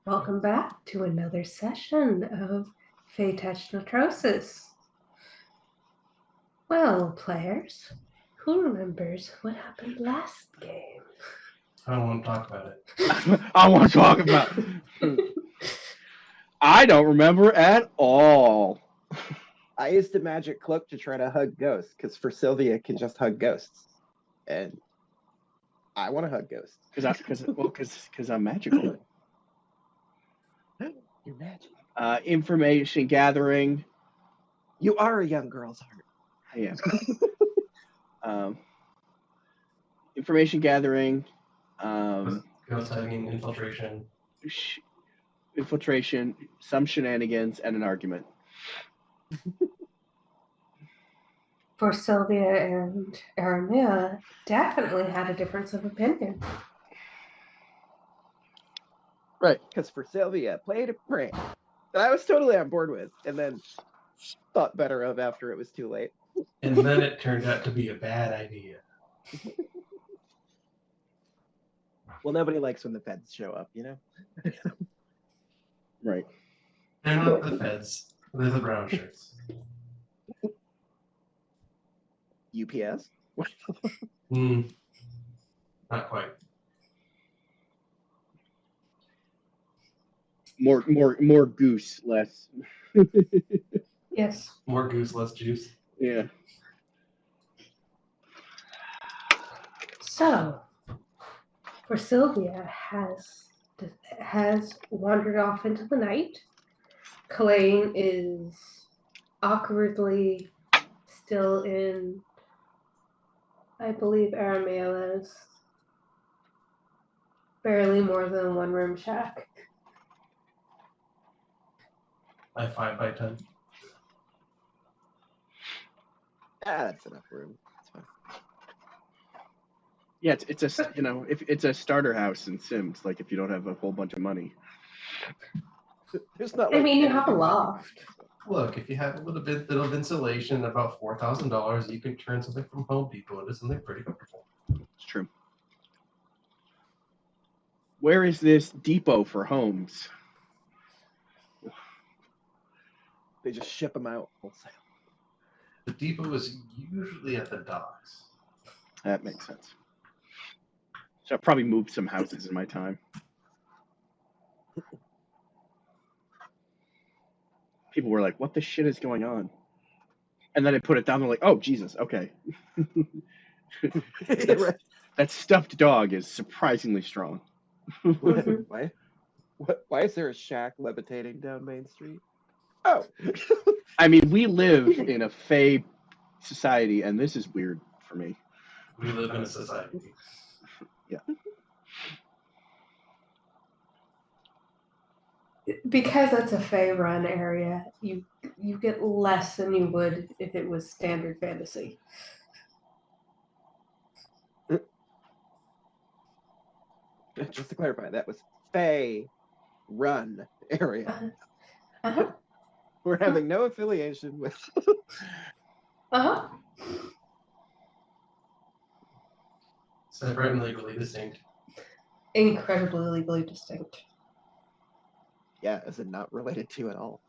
Welcome back to another session of Fey-Touch Netrosis. Well, players, who remembers what happened last game? I don't want to talk about it. I want to talk about it. I don't remember at all. I used a magic cloak to try to hug ghosts, because for Sylvia can just hug ghosts. And I want to hug ghosts. Because I'm magical. You're magic. Information gathering. You are a young girl's heart. I am. Information gathering. Ghost hunting, infiltration. Infiltration, some shenanigans, and an argument. For Sylvia and Aramea, definitely had a difference of opinion. Right. Because for Sylvia, played a prank that I was totally on board with, and then thought better of after it was too late. And then it turned out to be a bad idea. Well, nobody likes when the feds show up, you know? Right. They're not the feds. They're the brown shirts. UPS? Not quite. More goose, less. Yes. More goose, less juice. Yeah. So, for Sylvia has wandered off into the night. Kalane is awkwardly still in, I believe, Aramea's barely more than one room shack. By 5 by 10. That's enough room. That's fine. Yeah, it's a starter house in Sims. Like if you don't have a whole bunch of money. There's not. I mean, you have a loft. Look, if you have a little bit of insulation, about $4,000, you can turn something from Home Depot into something pretty comfortable. It's true. Where is this depot for homes? They just ship them out wholesale. The depot is usually at the docks. That makes sense. So I've probably moved some houses in my time. People were like, what the shit is going on? And then I put it down, they're like, oh, Jesus, okay. That stuffed dog is surprisingly strong. Why is there a shack levitating down Main Street? Oh. I mean, we live in a Fey society, and this is weird for me. We live in a society. Yeah. Because it's a Fey-run area, you get less than you would if it was standard fantasy. Just to clarify, that was Fey-run area. Uh-huh. We're having no affiliation with... Uh-huh. Separate and legally distinct. Incredibly legally distinct. Yeah, as in not related to at all.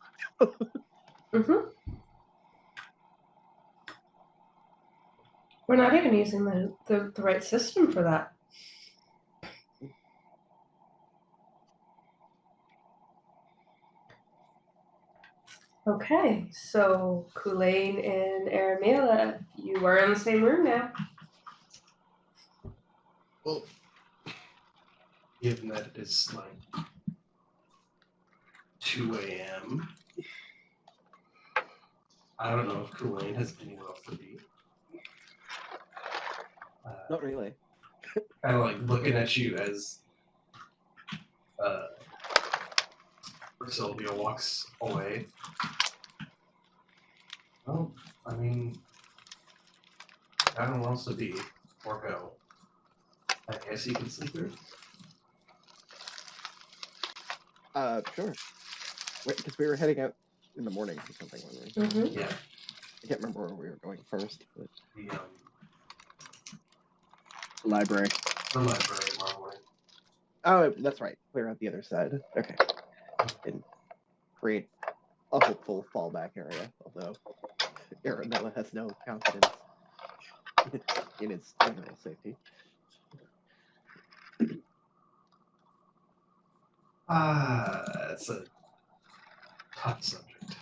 Mm-hmm. We're not even using the right system for that. Okay, so Kulane and Aramela, you are in the same room now. Well, given that it is like 2 a.m., I don't know if Kulane has anywhere else to be. Not really. Kind of like looking at you as Sylvia walks away. Well, I mean, I don't know where else to be or go. I guess you can sleep here. Sure. Wait, because we were heading out in the morning or something, weren't we? Mm-hmm. Yeah. I can't remember where we were going first. But... Library. The library tomorrow morning. Oh, that's right. Clear out the other side. Okay. And create a hopeful fallback area, although Aramella has no confidence in its general safety. It's a tough subject.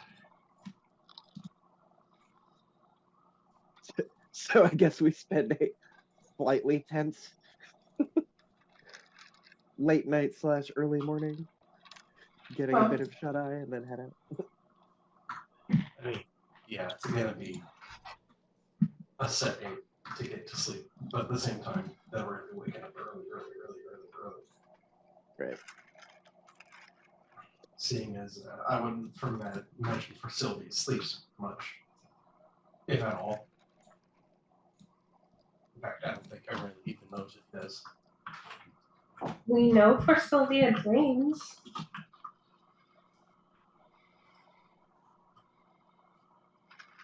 So I guess we spend a slightly tense late night / early morning getting a bit of shut eye and then head out. I mean, yeah, it's gonna be a setting to get to sleep, but at the same time, that we're gonna be waking up early. Right. Seeing as I wouldn't, from that, imagine for Sylvie sleeps much, if at all. In fact, I don't think I really even knows it does. We know for Sylvia dreams.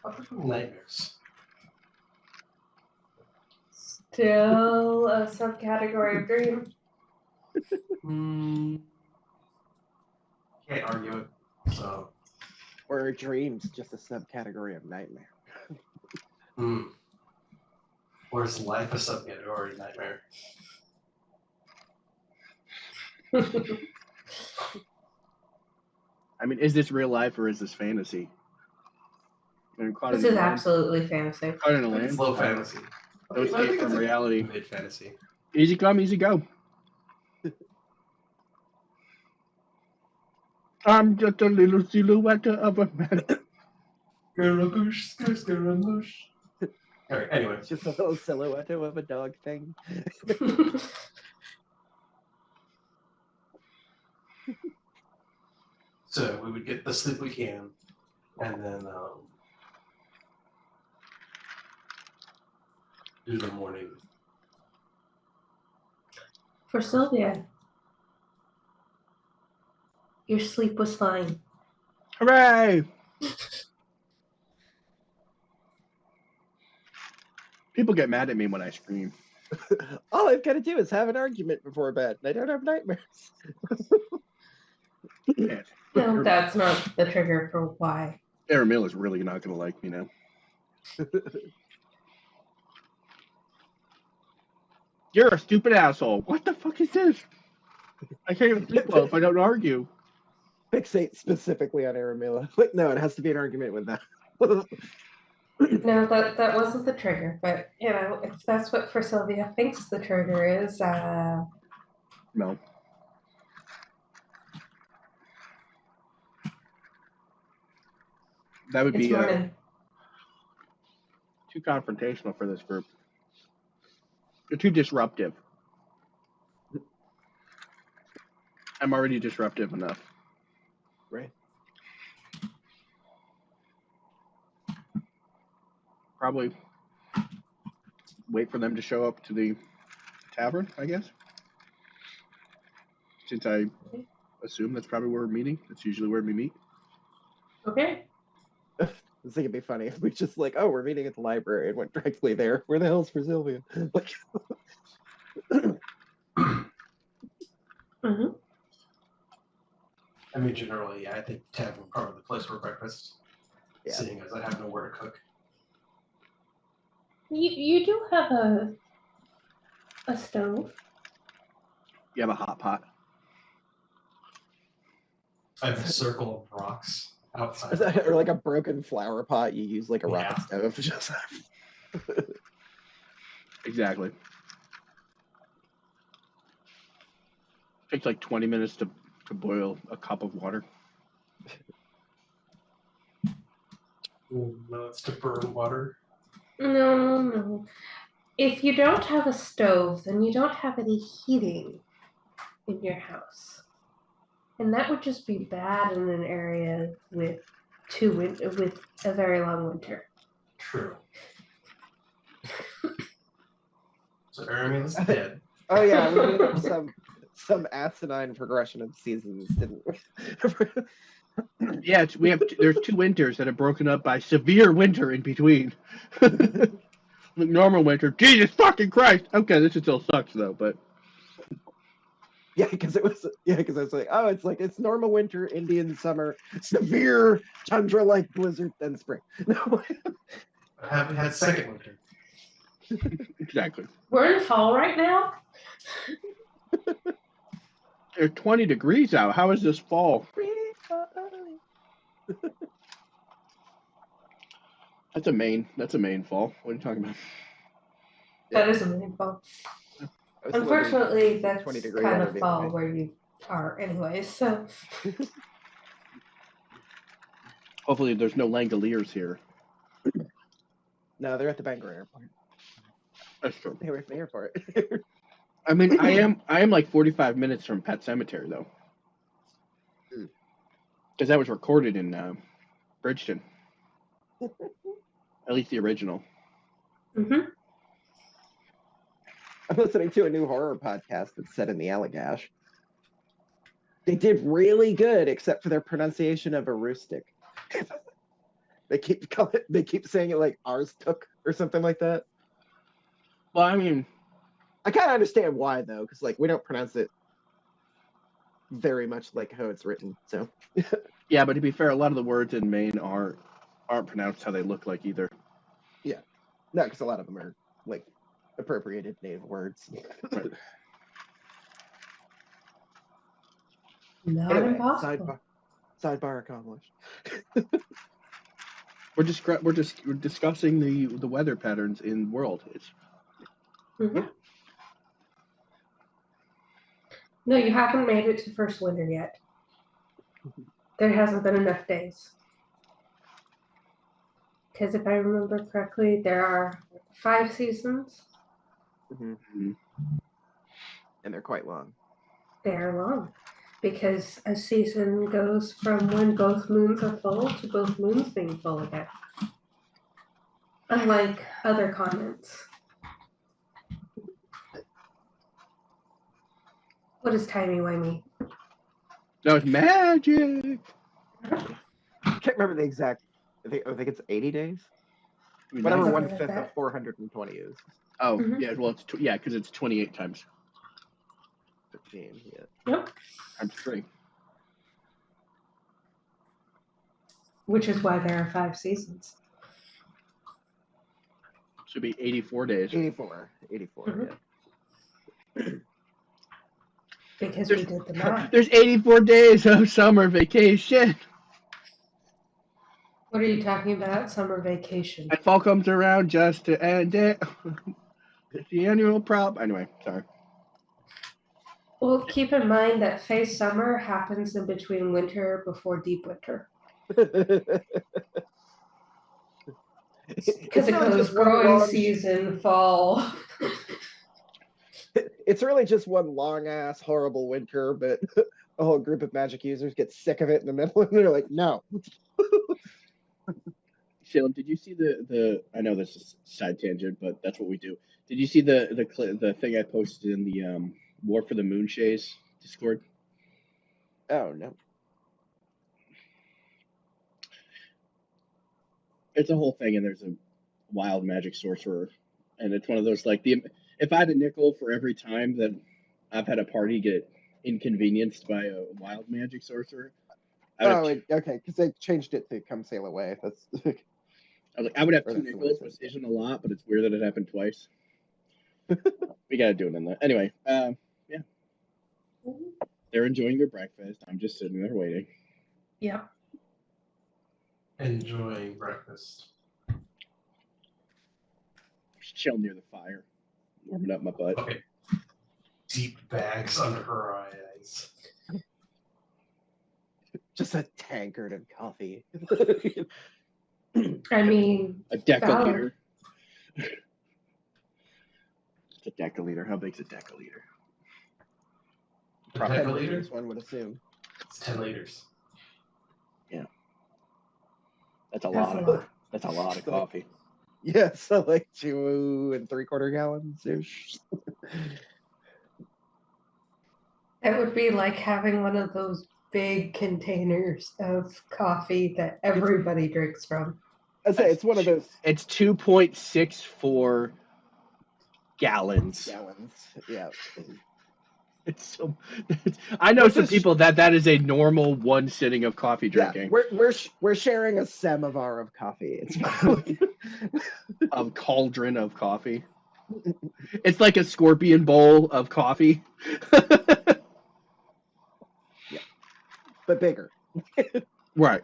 What about nightmares? Still a subcategory of dream. Can't argue it. So. Or are dreams just a subcategory of nightmare? Or is life a subcategory of nightmare? I mean, is this real life or is this fantasy? This is absolutely fantasy. Caught in a land. It's low fantasy. No escape from reality. Mid fantasy. Easy come, easy go. I'm just a little silhouette of a man. Alright, anyway. It's just a little silhouette of a dog thing. So we would get the sleep we can, and then do the morning. For Sylvia, your sleep was fine. Hooray! People get mad at me when I scream. All I've got to do is have an argument before bed, and I don't have nightmares. Yeah. No, that's not the trigger for why. Aramil is really not going to like me now. You're a stupid asshole. What the fuck is this? I can't even sleep well if I don't argue. Fixate specifically on Aramilla. Like, no, it has to be an argument with that. No, that wasn't the trigger, but you know, if that's what for Sylvia thinks the trigger is, No. That would it's be morning. Too confrontational for this group. You're too disruptive. I'm already disruptive enough. Right. Probably wait for them to show up to the tavern, I guess. Since I assume that's probably where we're meeting. That's usually where we meet. Okay. I think it'd be funny if we just like, oh, we're meeting at the library and went directly there. Where the hell's for Sylvia? Like, Mm-hmm. I mean, generally, yeah, I think tavern probably the place for breakfast. Yeah. Seeing as I have nowhere to cook. You do have a stove. You have a hot pot. I have a circle of rocks outside. or like a broken flower pot, you use like a rocket stove. Just Exactly. Takes like 20 minutes to boil a cup of water. No, it's to burn water. No. If you don't have a stove, then you don't have any heating in your house. And that would just be bad in an area with a very long winter. True. So Aramin is dead. Oh yeah, we made up some asinine progression of seasons, didn't we? Yeah, there's 2 winters that are broken up by severe winter in between. Normal winter. Jesus fucking Christ. Okay, this still sucks though, but because I was like, oh, it's normal winter, Indian summer, severe tundra-like blizzard, then spring. No. I haven't had second winter. exactly. We're in fall right now. There's 20 degrees out. How is this fall? That's a Maine fall. What are you talking about? That is a fall. Unfortunately, that's 20-degree kind weather of the fall other day. where you are anyway. So Hopefully there's no Langoliers here. No, they're at the Bangor airport. That's true. They were at the airport. I mean, I am like 45 minutes from Pet Cemetery though, because that was recorded in Bridgeton. At least the original. mhm. I'm listening to a new horror podcast that's set in the Allagash. They did really good, except for their pronunciation of Aroostook. They keep saying it like ours took or something like that. Well, I mean, I kind of understand why though, because like we don't pronounce it very much like how it's written. So yeah, but to be fair, a lot of the words in Maine aren't pronounced how they look like either. no, because a lot of them are like appropriated native words. Right. Not Anyway, impossible. sidebar accomplished. We're discussing the weather patterns in world. It's Mhm. No, you haven't made it to first winter yet. There hasn't been enough days. Because if I remember correctly, there are 5 seasons. And they're quite long. They are long. Because a season goes from when both moons are full to both moons being full again. Unlike other continents. What is timey-wimey? no, it's magic. I can't remember the exact. I think it's 80 days. I mean, Whatever Something 1/5 like of that. 420 is. Oh, Mhm. yeah. Well, because it's 28 times 15. Yeah. Yep. times 3. Which is why there are 5 seasons. Should be 84 days. 84. Mhm. Yeah. Because we did the math. There's 84 days of summer vacation. What are you talking about? Summer vacation. And fall comes around just to end it. It's the annual prop. Anyway, sorry. Well, keep in mind that phase summer happens in between winter before deep winter. Because it goes growing season, fall. It's really just one long ass horrible winter, but a whole group of magic users get sick of it in the middle, and they're like, "No." Salem, did you see the? I know this is a side tangent, but that's what we do. Did you see the thing I posted in the War for the Moonshays Discord? Oh no. It's a whole thing, and there's a wild magic sorcerer, and it's one of those like if I had a nickel for every time that I've had a party get inconvenienced by a wild magic sorcerer. Okay, because they changed it to come sail away. That's. I would have Or 2 that's the nickels, worst which isn't a lot, but it's weird that it happened twice. We gotta do it in there. Anyway, yeah. They're enjoying their breakfast. I'm just sitting there waiting. Yeah. Enjoying breakfast. Just chill near the fire, warming up my butt. Okay. Deep bags under her eyes. Just a tankard of coffee. I mean, A deciliter. It's a deciliter. How big's a deciliter? A Probably deciliter? one would assume. It's 10 liters. That's a That's lot. a lot. That's a lot of coffee. Yeah, so like 2 3/4 gallons ish. That would be like having one of those big containers of coffee that everybody drinks from. I say it's one of those It's 2.64 gallons. gallons. Yeah. It's so. I know Which some is- people that is a normal one sitting of coffee Yeah, drinking. we're sharing a samovar of coffee. It's fine. A cauldron of coffee. It's like a scorpion bowl of coffee. but bigger. Right.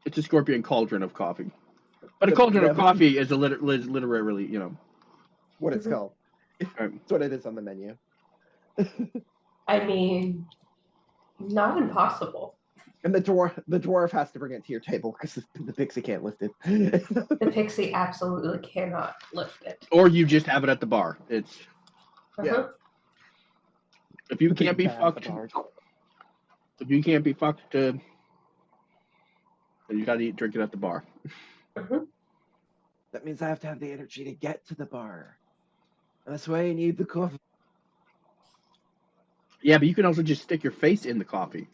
It's a scorpion cauldron of coffee. But a The cauldron of rev- coffee is literally, What it's Mhm. called. It's what it is on the menu. I mean, not impossible. And the dwarf has to bring it to your table because the pixie can't lift it. The pixie absolutely cannot lift it. or you just have it at the bar. It's Uh-huh. if you can't be Bad at the fucked, bar. then you gotta drink it at the bar. That means I have to have the energy to get to the bar. That's why you need the coffee. Yeah, but you can also just stick your face in the coffee.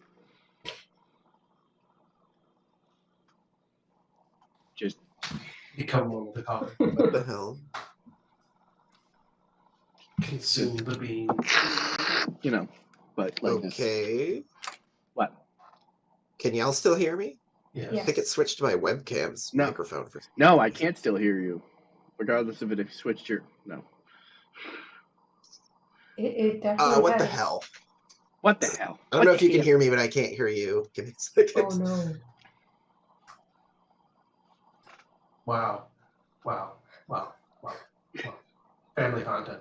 Just Become one with the coffee. What the hell? Consume the bean. but like this. Okay. What? Can y'all still hear me? Yes. Yeah. I think it switched to my webcam's No. microphone for No, I can't still hear you, regardless of it. If you switched your no. It definitely what the has. hell? What the hell? I don't know if you can hear me, but I can't hear you. Give me a second. Oh no. Wow. Wow. Wow. Wow. Wow. Family content.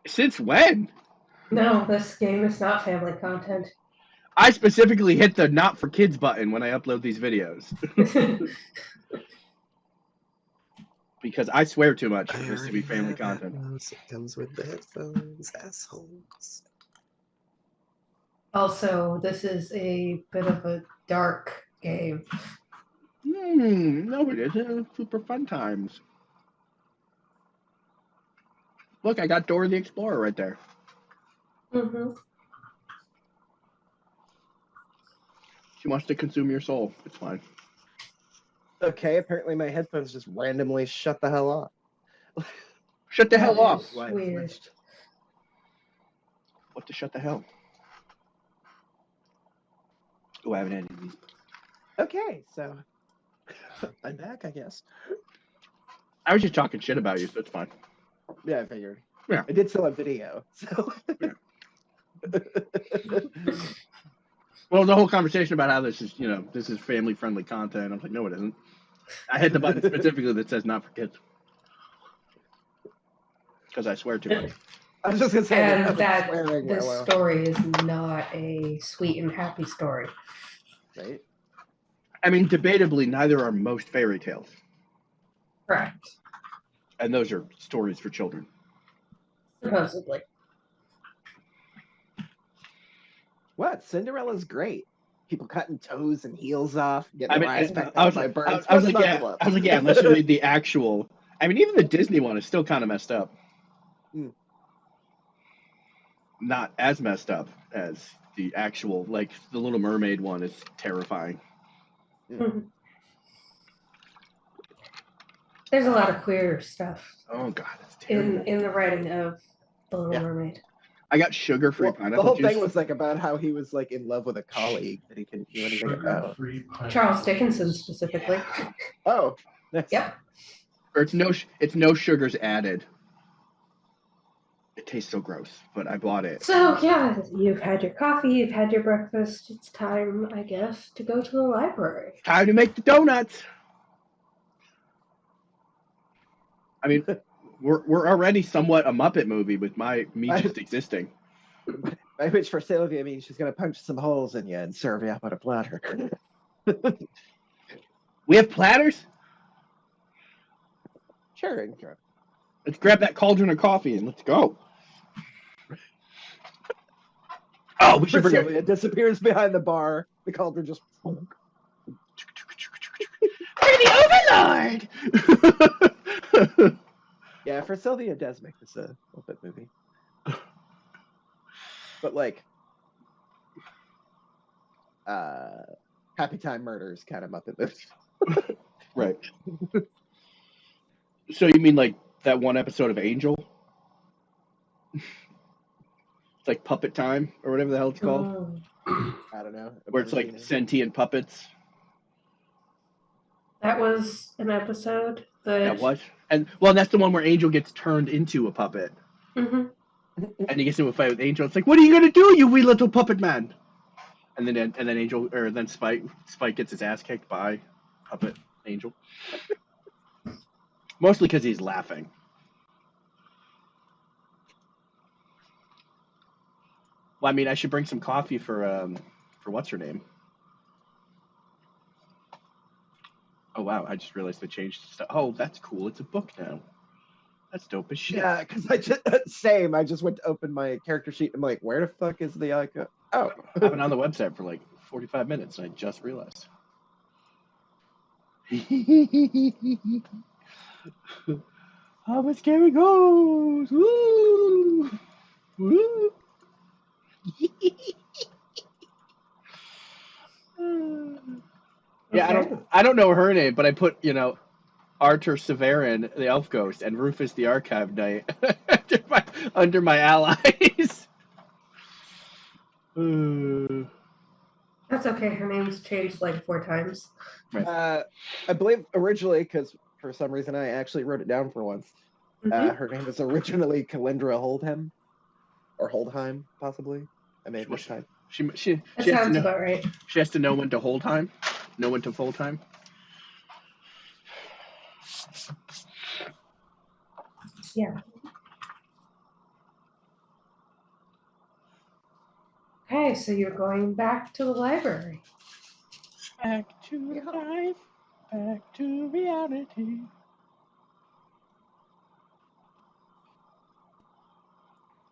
Since when? No, this game is not family content. I specifically hit the not for kids button when I upload these videos because I swear too much for this to be family content. It comes with the headphones, assholes. Also, this is a bit of a dark game. No, it isn't. Super fun times. Look, I got Dora the Explorer right there. Mm-hmm. She wants to consume your soul. It's fine. Okay, apparently my headphones just randomly shut the hell off. Shut the hell off. That is weird. What to shut the hell? Oh, I haven't had any. Okay, so I'm back, I guess. I was just talking shit about you, so it's fine. Yeah, I figured. Yeah. I did still have video, so. Well, the whole conversation about how this is family-friendly content. I'm like, no, it isn't. I hit the button specifically that says not for kids. Because I swear too much. I was just gonna say And that swearing this well, story is not a sweet and happy story. right? I mean, debatably, neither are most fairy tales. Correct. And those are stories for children. Supposedly. What? Cinderella's great. People cutting toes and heels off, I getting mean, their eyes pecked I out was by like, birds. I was What's like, not yeah, to love? I was like, yeah, unless you read the actual. I mean, even the Disney one is still kind of messed up. Mm. Not as messed up as the actual, like the Little Mermaid one is terrifying. Mhm. There's a lot of queer stuff Oh God, that's terrible. in the writing of The Little Yeah. Mermaid. I got sugar-free Well, pineapple the whole juice. thing was like about how he was like in love with a colleague that he couldn't do anything about. Sugar-free pineapple. Charles Dickinson specifically. Oh, nice. Yep. Or it's no sugars added. It tastes so gross, but I bought it. So yeah, you've had your coffee, you've had your breakfast. It's time, I guess, to go to the library. Time to make the donuts. I mean, we're already somewhat a Muppet movie with me just existing. By which for Sylvia means she's gonna punch some holes in you and serve you up on a platter. We have platters. Sure. Let's grab that cauldron of coffee and let's go. Oh, we should bring Sylvia disappears behind the bar. The cauldron just. We're the Overlord. Yeah, for Sylvia, it does make this a little bit movie. But like, Happy Time Murders kind of Muppet movie. Right. So you mean like that one episode of Angel? It's like Puppet Time or whatever the hell it's called, Oh, I don't know. I've where never it's like seen it. sentient puppets. that was an episode that. That was, and well, that's the one where Angel gets turned into a puppet, Mhm. and he gets into a fight with Angel. It's like, what are you gonna do, you wee little puppet man? And then Angel, or then Spike gets his ass kicked by Puppet Angel, mostly because he's laughing. Well, I mean, I should bring some coffee for what's her name? Oh wow, I just realized they changed stuff. Oh, that's cool. It's a book now. That's dope as shit. Yeah, because I just went to open my character sheet. I'm like, where the fuck is the icon? Oh, I've been on the website for like 45 minutes, and I just realized. How scary goes. Woo! Woo! Yeah, Okay. I don't know her name, but I put, Arthur Severin, the elf ghost, and Rufus the archive knight under my allies. That's okay. Her name's changed like 4 times. Right. I believe originally, because for some reason I actually wrote it down for once. Mhm. Her name was originally Kalindra Holdham, or Holdheim, possibly. I may have mistyped. She That has to sounds know. about right. She has to know when to hold time, know when to full time. Yeah. Okay, so you're going back to the library. Back to life, back to reality.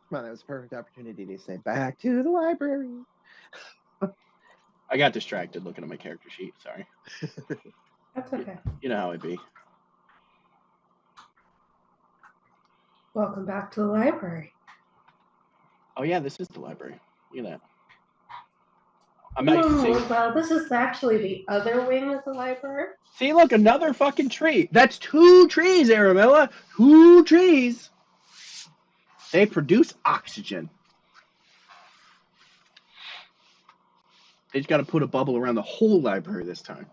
Come on, that was a perfect opportunity to say back to the library. I got distracted looking at my character sheet. Sorry. That's okay. You know how it be. Welcome back to the library. Oh yeah, this is the library. Look at that. I'm not Oh, well, this is actually the other wing of the library. See, look, another fucking tree. That's 2 trees, Arabella. 2 trees. They produce oxygen. They just got to put a bubble around the whole library this time.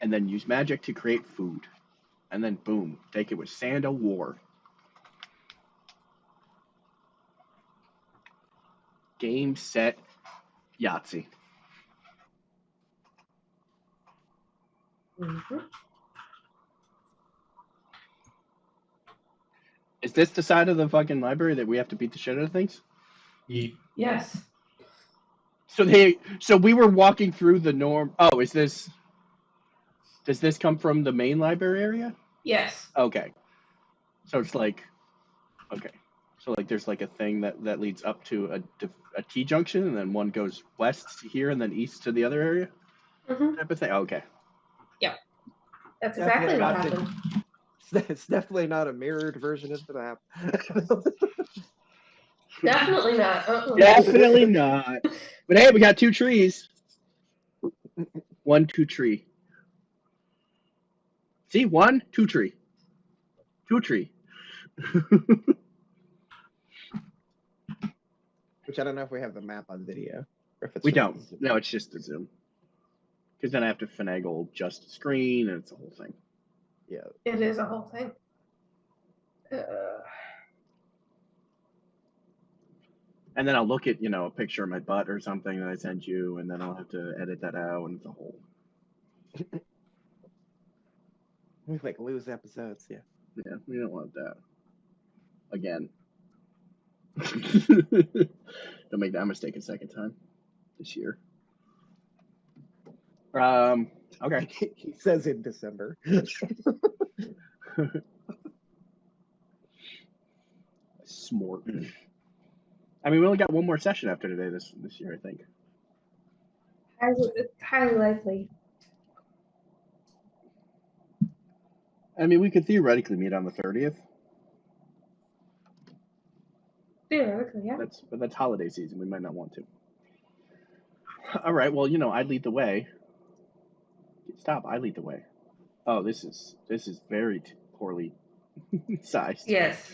And then use magic to create food. And then, boom, take it with Sand of War. Game, set, Yahtzee. Mm-hmm. Is this the side of the fucking library that we have to beat the shit out of things? Yes. So we were walking through the norm. Oh, does this come from the main library area? Yes. Okay. So it's like, okay. So like there's like a thing that leads up to a T junction, and then one goes west to here and then east to the other area Mm-hmm. type of thing. Okay. That's exactly what Definitely happened. It's definitely not a mirrored version of the map. Definitely not. Definitely not. But hey, we got 2 trees. 1, 2 tree. See, 1, 2 tree. 2 tree. Which I don't know if we have the map on video. Or if it's We just don't. No, it's just the Zoom. Because then I have to finagle just screen, and it's a whole thing. Yeah. It is a whole thing. And then I'll look at, a picture of my butt or something that I sent you, and then I'll have to edit that out, and it's a whole. We like lose episodes, yeah. Yeah, we don't want that. Again. Don't make that mistake a second time this year. Okay. He says in December. Smort. I mean, we only got 1 more session after today this year, I think. It's highly likely. I mean, we could theoretically meet on the 30th. Theoretically, yeah. But that's holiday season. We might not want to. All right. Well, I'd lead the way. Stop. I lead the way. Oh, this is very poorly sized. Yes.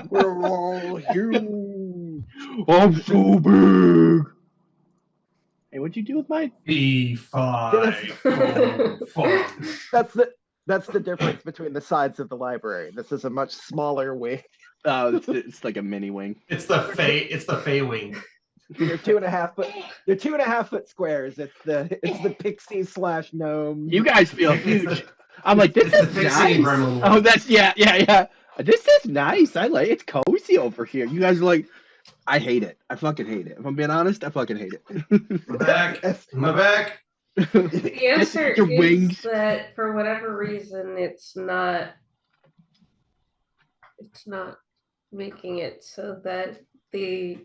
We're all huge. I'm so big. Hey, what'd you do with my? B5 fun. That's the difference between the sides of the library. This is a much smaller wing. It's like a mini wing. It's the Fey wing. They're 2.5 foot. They're 2.5 foot squares. It's the pixie / gnome. You guys feel huge. I'm like, this It's the is Pixie nice. Gremlin Oh, one. that's yeah. This is nice. I like it's cozy over here. You guys are like, I hate it. I fucking hate it. If I'm being honest, I fucking hate it. My back. My back. The answer Your is wings. that for whatever reason it's not making it so that the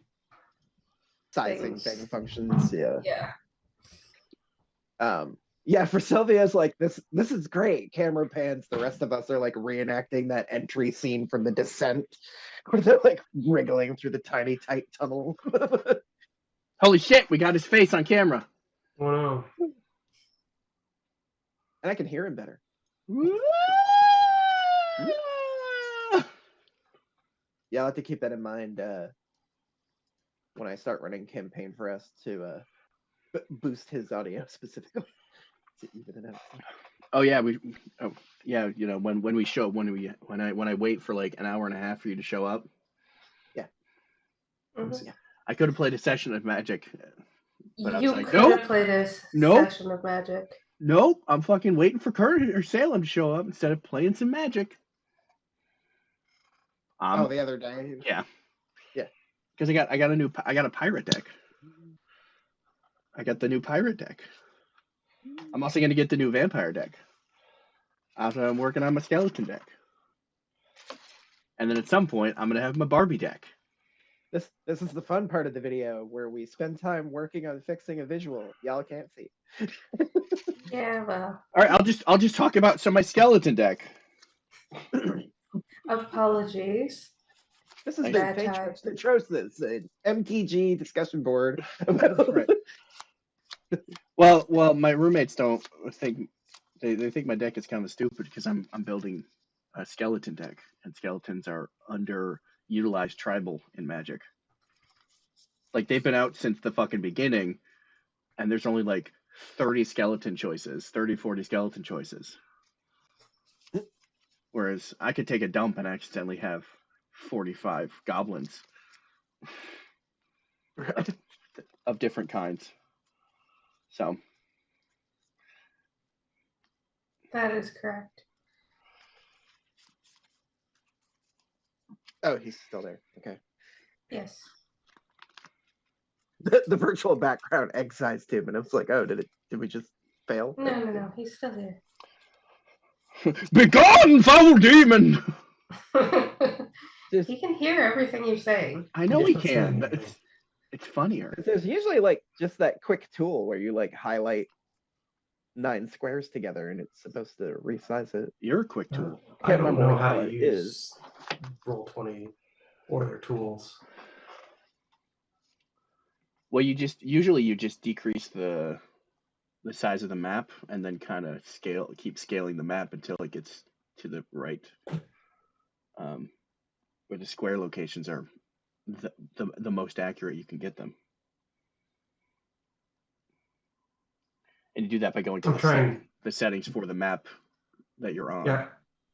Sizing things- thing functions. Yeah. yeah. Yeah, for Sylvia's like this is great. Camera pans, the rest of us are like reenacting that entry scene from The Descent where they're like wriggling through the tiny tight tunnel. Holy shit, we got his face on camera. Oh no. And I can hear him better. Yeah, I'll have to keep that in mind when I start running campaign for us to boost his audio specifically. To even it out. Oh yeah, when I wait for like an hour and a half for you to show up. Yeah. Mhm. I could have played a session of Magic. But I was You like, could nope. have played a Nope. session of Magic. Nope, I'm fucking waiting for Kurt or Salem to show up instead of playing some Magic. The other day. Yeah. Yeah. Because I got a pirate deck. I got the new pirate deck. I'm also gonna get the new vampire deck. After I'm working on my skeleton deck. And then at some point I'm gonna have my Barbie deck. This is the fun part of the video where we spend time working on fixing a visual. Y'all can't see. Yeah, well. All right, I'll just talk about my skeleton deck. Apologies. This has Bad been time. Netrosis, an MTG discussion board. Right. Well, my roommates don't think they think my deck is kind of stupid because I'm building a skeleton deck, and skeletons are underutilized tribal in Magic. Like they've been out since the fucking beginning, and there's only like 30 skeleton choices, 30, 40 skeleton choices. Whereas I could take a dump and accidentally have 45 goblins of different kinds. So That is correct. Oh, he's still there. Okay. Yes. The virtual background excised him, and I was like, oh, did we just fail? No. He's still there. begone, foul demon! There's, He can hear everything you're saying. I know he Yes, can, that's but it's funnier. there's usually like just that quick tool where you like highlight 9 squares together, and it's supposed to resize it. You're a quick tool. I Can't don't remember know what how color to it use Roll20 or their tools. Well, you just decrease the size of the map and then kind of keep scaling the map until it gets to the right, where the square locations are the most accurate you can get them. And you do that by going to the settings for the map that you're on. Yeah,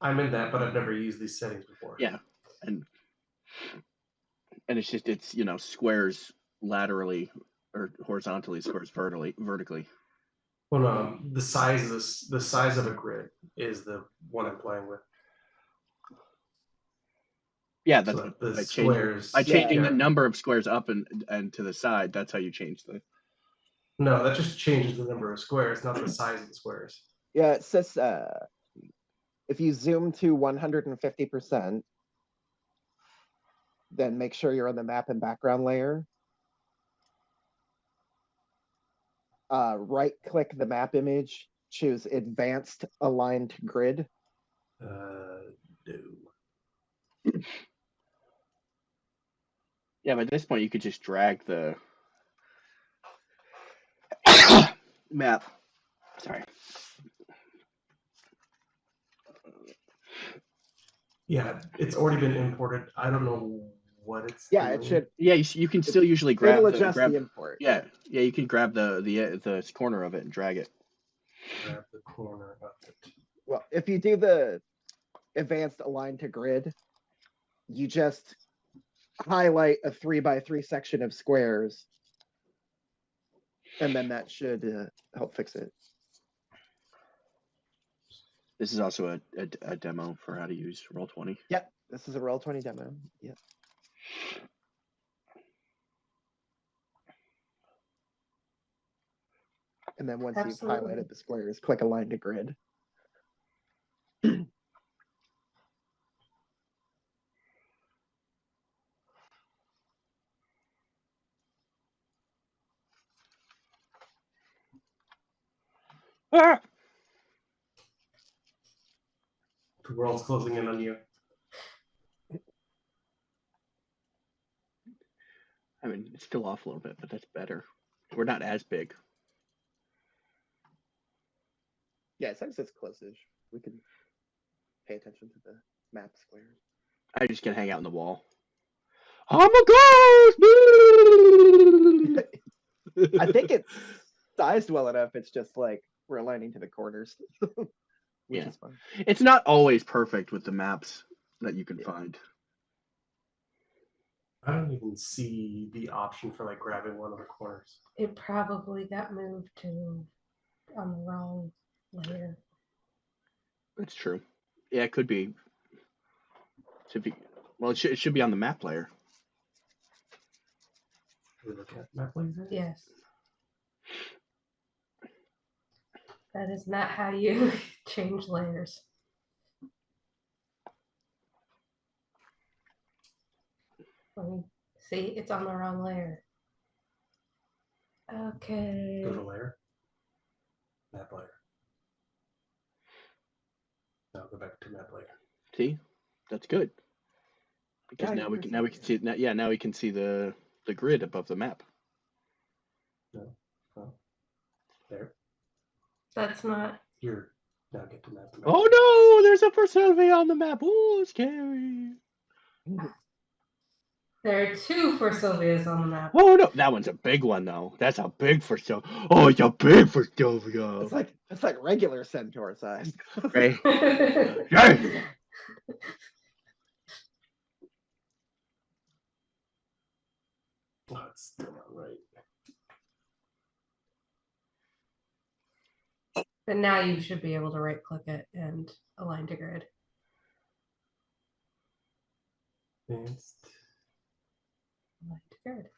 I'm in that, but I've never used these settings before. Yeah, and it's squares laterally or horizontally, squares vertically. Well, no, the size of a grid is the one I'm playing with. Yeah, that's So the by squares. changing the number of squares up and to the side. That's how you change the. No, that just changes the number of squares, not the size of the squares. Yeah, it says if you zoom to 150%, then make sure you're on the map and background layer. Right-click the map image, choose Advanced Aligned Grid. No. Yeah, but at this point you could just drag the map. Sorry. Yeah, it's already been imported. I don't know what it's. Yeah, it doing. should. Yeah, you can still usually grab It'll the adjust the import. Yeah, you can grab the corner of it and drag it. Grab the corner of it. Well, if you do the advanced align to grid, you just highlight a 3x3 section of squares, and then that should help fix it. This is also a demo for how to use Roll20. Yep, this is a Roll20 demo. Yep. And then once Absolutely. you've highlighted the squares, click align to grid. Ah! The world's closing in on you. I mean, it's still off a little bit, but that's better. We're not as big. Yeah, since it's close-ish, we can pay attention to the map squares. I just can hang out in the wall. I'm a ghost! I think it's sized well enough. It's just like we're aligning to the corners, which Yeah. is fun. It's not always perfect with the maps that you can find. I don't even see the option for like grabbing one of the corners. It probably got moved to on the wrong layer. That's true. Yeah, it could be. Well, it should be on the map layer. Can we look at map laser? Yes. That is not how you change layers. Let me see, it's on the wrong layer. Okay. Go to layer. Map layer. Now go back to map layer. See, that's good. Because Yeah, now we can see. Now we can see the grid above the map. No. Oh. There. That's not. Here. Now get to map. Oh no! There's a survey on the map. Oh, scary. There are two for Sylvia's on the map. Oh no! That one's a big one though. That's a big for Sylvia. Oh, it's a big for Sylvia. It's like regular centaur size. Right? Yes. Oh, it's still not right. But now you should be able to right click it and align to grid. Advanced. Align to grid.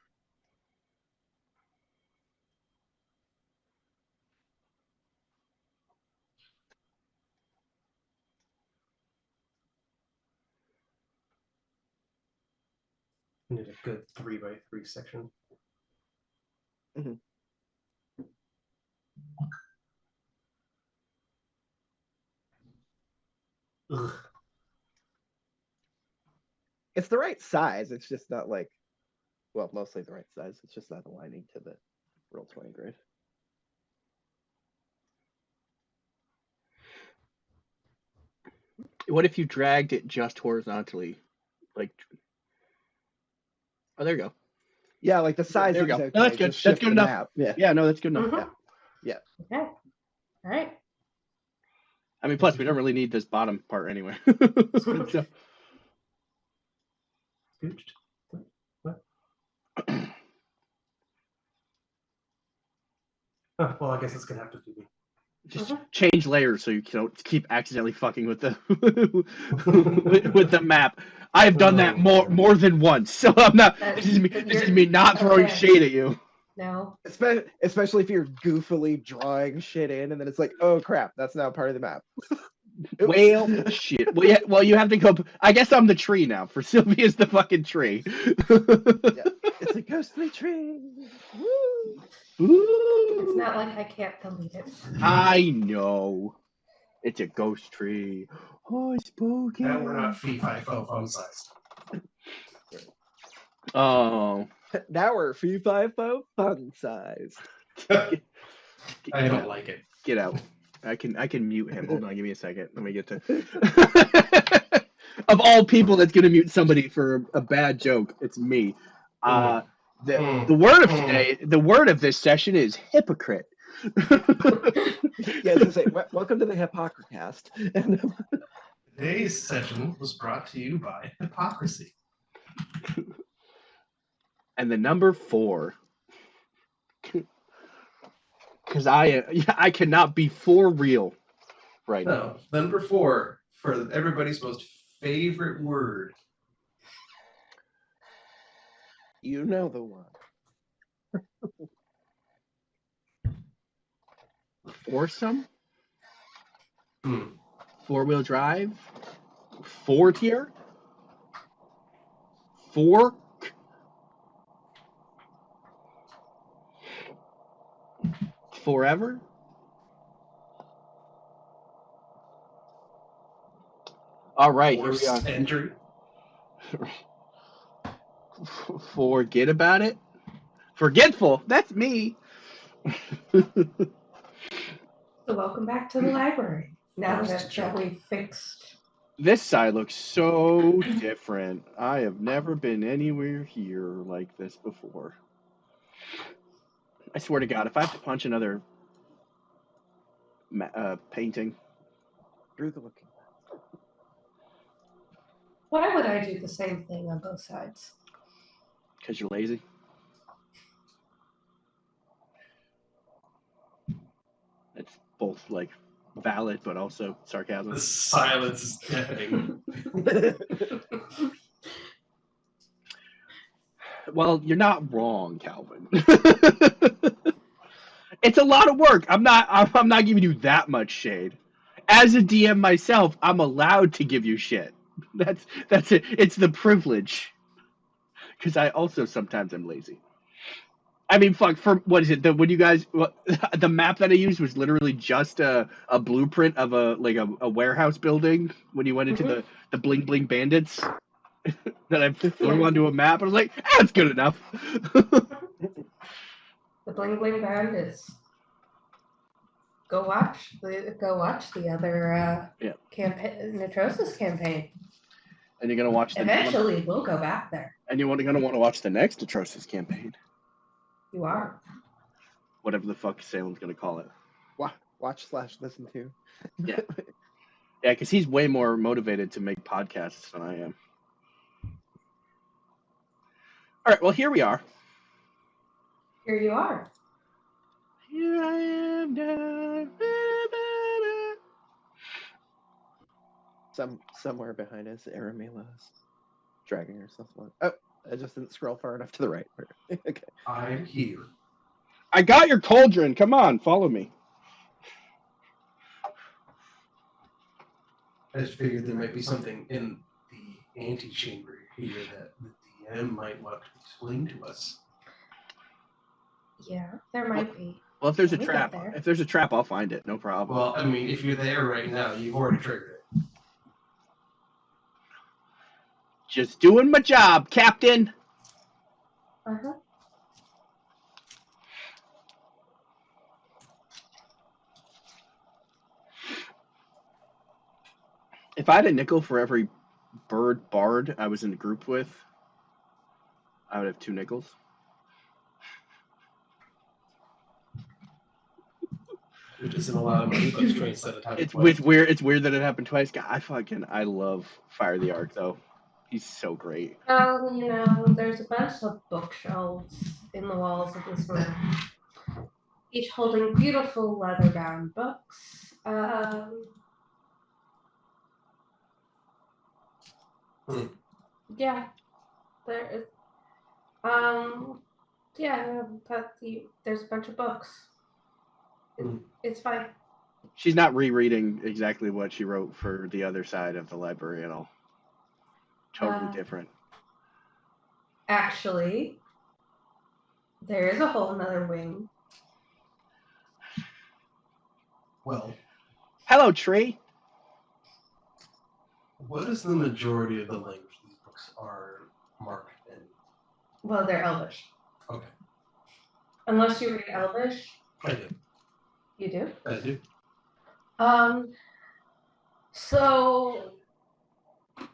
I need a good 3x3 section. Mhm. Ugh. It's the right size. It's just not like, well, mostly the right size. It's just not aligning to the Roll20 grid. What if you dragged it just horizontally? Like, oh, there you go. Yeah, like the size There is we go. okay. No, that's good. Just That's shift good the enough. map. Yeah. Yeah, no, that's good enough. Mhm. Yeah. Okay. All right. I mean, plus we don't really need this bottom part anyway. So- Scooched. What? Oh, well, I guess it's gonna have to be me. Just change layers so you don't keep accidentally fucking with the with the map. I've done that more than once, so I'm not. This is me not throwing shade at you. No. Especially if you're goofily drawing shit in, and then it's like, oh crap, that's now part of the map. Well, shit. Well, you have to go. I guess I'm the tree now. For Sylvia's the fucking tree. Yeah. It's a ghostly tree. Woo! It's not like I can't delete it. I know. It's a ghost tree. Oh, spooky. And we're not fee fi fo phone sized. Oh, Now we're fee fi fo fun size. I get don't out. like it. Get out. I can mute him. Hold on, give me a second. Let me get to. Of all people that's gonna mute somebody for a bad joke, it's me. The word of today, the word of this session is hypocrite. Yeah, as I say, welcome to the Hypocricast. Today's session was brought to you by hypocrisy. And the number 4. Because I cannot be for real right now. No, number 4 for everybody's most favorite word. You know the one. Foursome? Hmm. 4-wheel drive? 4-tier? Fork? Forever? All right, here we are. Forced entry. Forget about it. Forgetful. That's me. So welcome back to the library. Now Just that joking. we fixed. This side looks so different. I have never been anywhere here like this before. I swear to God, if I have to punch another painting, Through the looking. Why would I do the same thing on both sides? because you're lazy. It's both like valid, but also sarcasm. The silence is deafening. Well, you're not wrong, Kalvin. It's a lot of work. I'm not giving you that much shade. As a DM myself, I'm allowed to give you shit. That's it. It's the privilege. Because I also sometimes am lazy. I mean, fuck. For what is it? The map that I used was literally just a blueprint of a warehouse building when you went into the bling bling bandits that I flew onto a map. I was like, that's good enough. The Bling Bling Band is. Go watch the other campaign, Netrosis campaign. And you're gonna watch Eventually, we'll go back there. And you're gonna want to watch the next Netrosis campaign. You are. Whatever the fuck Salem's gonna call it. Watch/listen to. Yeah. Yeah, because he's way more motivated to make podcasts than I am. All right, well, here we are. Here you are. Here I am now. Somewhere behind us, Aramila's dragging herself along. Oh, I just didn't scroll far enough to the right. Okay. I'm here. I got your cauldron. Come on, follow me. I just figured there might be something in the antechamber here that the DM might want to explain to us. Yeah, there might be. Well, if there's a We'll trap, get there. if there's a trap, I'll find it. No problem. Well, I mean, if you're there right now, you've already triggered it. Just doing my job, Captain. Uh-huh. If I had a nickel for every bard I was in a group with, I would have 2 nickels. Which isn't a lot of money, but strange that it happened It's twice. weird. It's weird that it happened twice. God, I love Fire the Arc though. He's so great. Well, there's a bunch of bookshelves in the walls of this room, each holding beautiful leather-bound books. Yeah, there is. Yeah, there's a bunch of books. It's fine. She's not rereading exactly what she wrote for the other side of the library at all. Totally different. Actually, there is a whole nother wing. Well, hello, tree. What is the majority of the language these books are marked in? Well, they're Elvish. Okay. Unless you read Elvish. I do. You do? I do. So,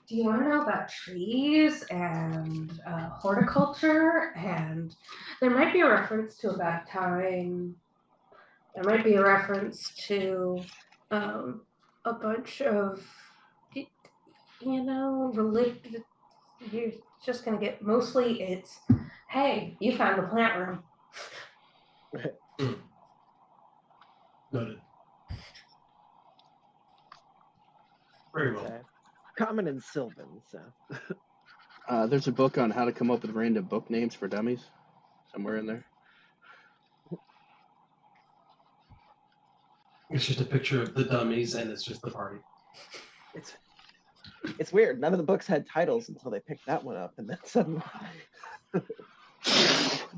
do you want to know about trees and horticulture? And there might be a reference to about time. There might be a reference to a bunch of, religion. You're just going to get, mostly it's, hey, you found the plant room. Noted. Very well. Common in Sylvan, so. There's a book on how to come up with random book names for dummies somewhere in there. It's just a picture of the dummies, and it's just the party. It's weird. None of the books had titles until they picked that one up, and then suddenly.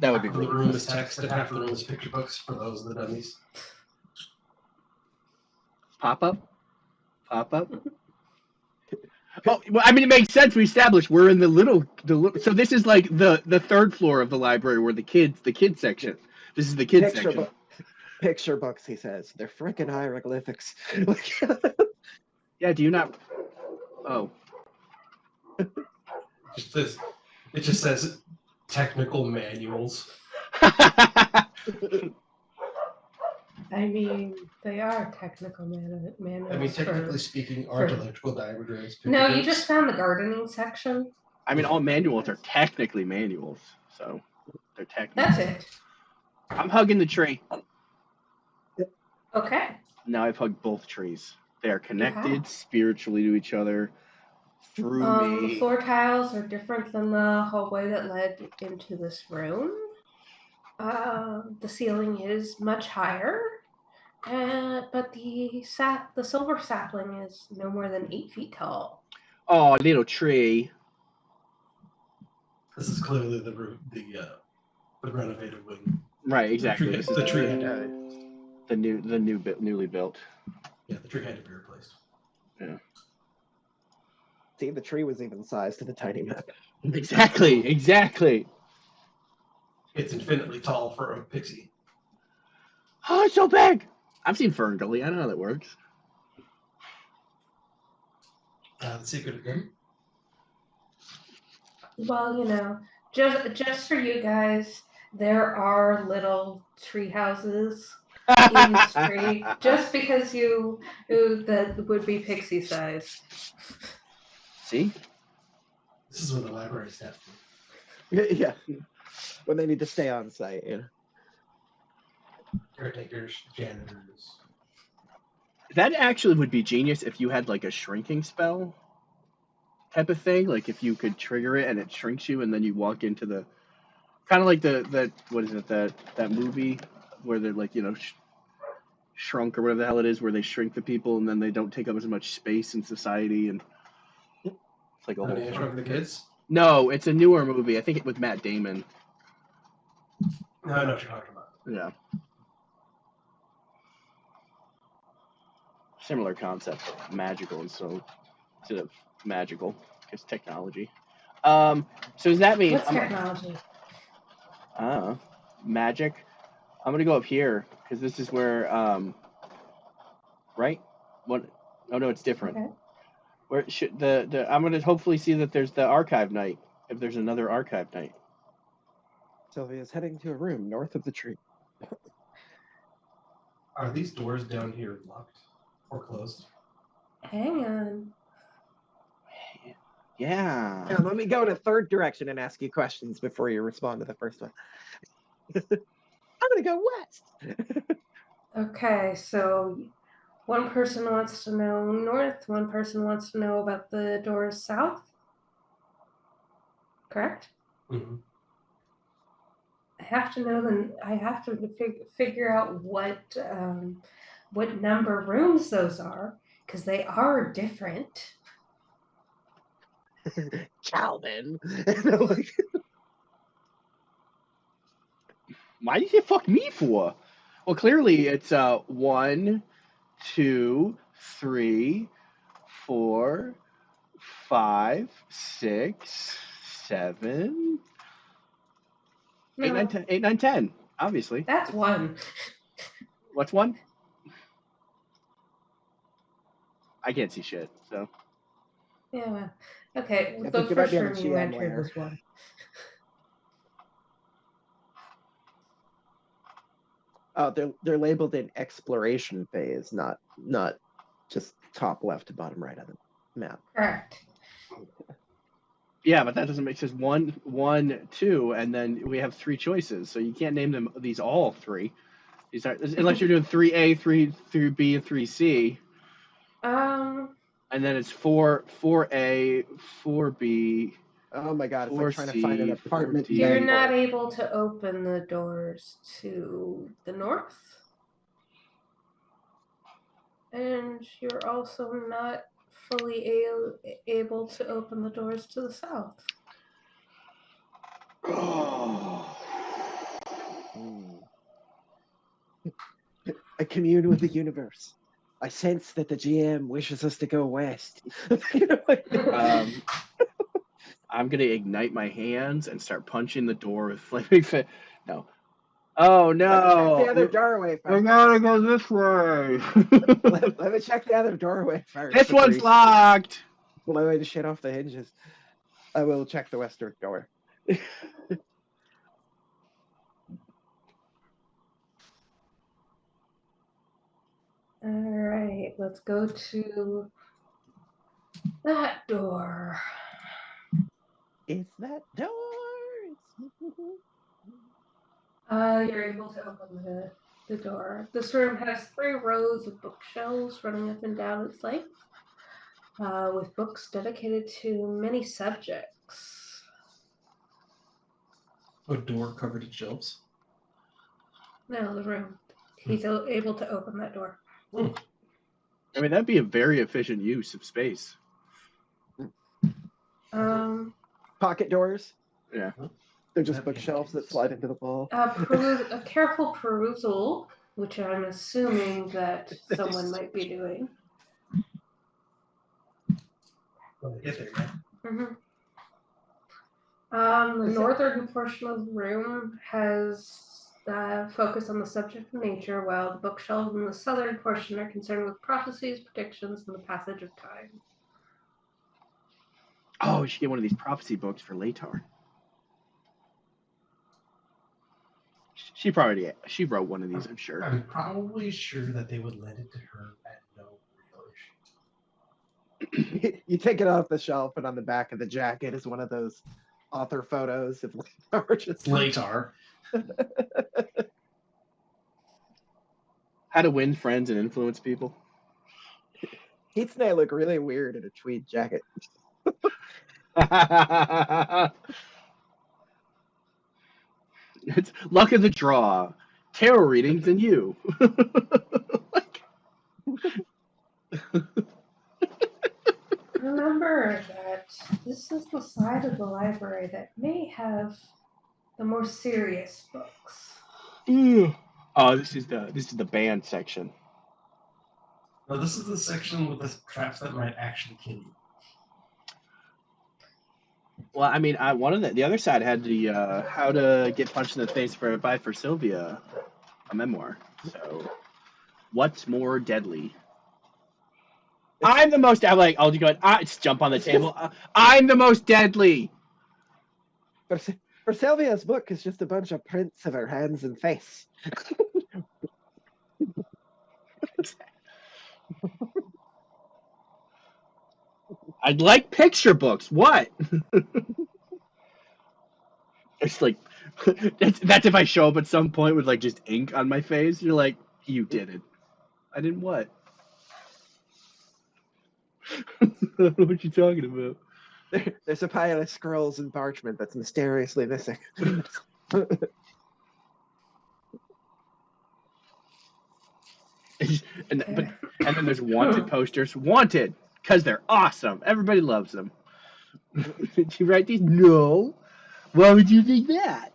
That would be Half of the really room cool. is text, and half of the room is picture books for those of the dummies. Pop up. Oh, well, I mean, it makes sense. We established we're in the little. So this is like the third floor of the library, where the kids section. This is the kids section. Picture books, he says. They're frickin' hieroglyphics. Yeah. Do you not? Oh. It just says technical manuals. I mean, they are technical manuals. I mean, technically speaking, aren't electrical diagrams? No, you just found the gardening section. I mean, all manuals are technically manuals, so they're technical. That's it. I'm hugging the tree. Okay. Now I've hugged both trees. They are connected spiritually to each other through me. The floor tiles are different than the hallway that led into this room. The ceiling is much higher, but the silver sapling is no more than 8 feet tall. Oh, little tree. This is clearly the renovated wing. Right, exactly. This is the tree. Newly built. Yeah, the tree had to be replaced. Yeah. See, the tree was even sized to the tiny map. Exactly. It's infinitely tall for a pixie. Oh, it's so big. I've seen Fern Gully. I know how that works. The secret again? Well, just for you guys, there are little tree houses in this tree, just because that would be pixie size. See? This is where the library staff Yeah. When they need to stay on site, caretakers, janitors. That actually would be genius if you had like a shrinking spell type of thing. Like if you could trigger it and it shrinks you, and then you walk into the kind of like that movie where they're like Shrunk or whatever the hell it is, where they shrink the people and then they don't take up as much space in society, and it's like a whole Honey, I Shrunk the Kids? No, it's a newer movie. I think it with Matt Damon. No, I know what you're talking about. Yeah. Similar concept, magical, and so instead of magical, it's technology. So does that mean What's technology? Magic? I'm gonna go up here because this is where right? What? Oh no, it's different. Okay. Where should the I'm gonna hopefully see that there's the archive night, if there's another archive night. Sylvia's heading to a room north of the tree. Are these doors down here locked or closed? Hang on. Yeah. Now, let me go in a third direction and ask you questions before you respond to the first one. I'm gonna go west. Okay, so one person wants to know north, one person wants to know about the doors south. Correct? Mm-hmm. I have to know I have to figure out what number rooms those are, because they are different. Kalvin. Why did you fuck me for? Well, clearly it's 1, 2, 3, 4, 5, 6, 7. No, 8, 9, 10. 8, 9, 10. Obviously. that's one. What's 1? I can't see shit. So. Yeah. Okay. I The think you might first be on the room you GM entered layer. was one. Oh, they're labeled in exploration phase, not just top left to bottom right of the map. Correct. Yeah, but that doesn't make sense. 1, 1, 2, and then we have 3 choices. So you can't name them these all 3. These are unless you're doing 3A, 3B, and 3C. And then it's 4A, 4B. Oh my god, it's like trying to find 4C, an apartment. 4D. You're vent not or- able to open the doors to the north. And you're also not fully able to open the doors to the south. I commune with the universe. I sense that the GM wishes us to go west. I'm gonna ignite my hands and start punching the door with flaming fit. No. Oh no! Let me check the other doorway We first. gotta go this way. Let me check the other doorway first. This before one's you locked. blow the shit off the hinges. I will check the western door. All right, let's go to that door. It's that door. You're able to open the door. This room has 3 rows of bookshelves running up and down its length, with books dedicated to many subjects. A door covered in shelves. No, the room. He's able to open that door. I mean, that'd be a very efficient use of space. Pocket doors. Yeah. They're just bookshelves that slide into the wall. A careful perusal, which I'm assuming that someone might be doing. Get there, man. Mm-hmm. The northern portion of the room has focus on the subject of nature, while the bookshelves in the southern portion are concerned with prophecies, predictions, and the passage of time. Oh, we should get one of these prophecy books for Latar. She wrote one of these, I'm sure. I'm probably sure that they would lend it to her at no real issue. You take it off the shelf, and on the back of the jacket is one of those author photos of just Latar. How to win friends and influence people. Heath and I look really weird in a tweed jacket. It's luck of the draw. Tarot readings and you. Remember that this is the side of the library that may have the more serious books. Oh, this is the band section. No, this is the section with the traps that might actually kill you. Well, I mean, one of the other side had the how to get punched in the face for Sylvia, a memoir. So, what's more deadly? I'm the most. I'm like, I'll go. Just jump on the table. I'm the most deadly. For Sylvia's book is just a bunch of prints of her hands and face. I'd like picture books. What? It's like that's if I show up at some point with like just ink on my face. You're like, you did it. I didn't what? I don't know what you're talking about. There's a pile of scrolls and parchment that's mysteriously missing. and then there's wanted posters. Wanted because they're awesome. Everybody loves them. Did you write these? No. Why would you think that?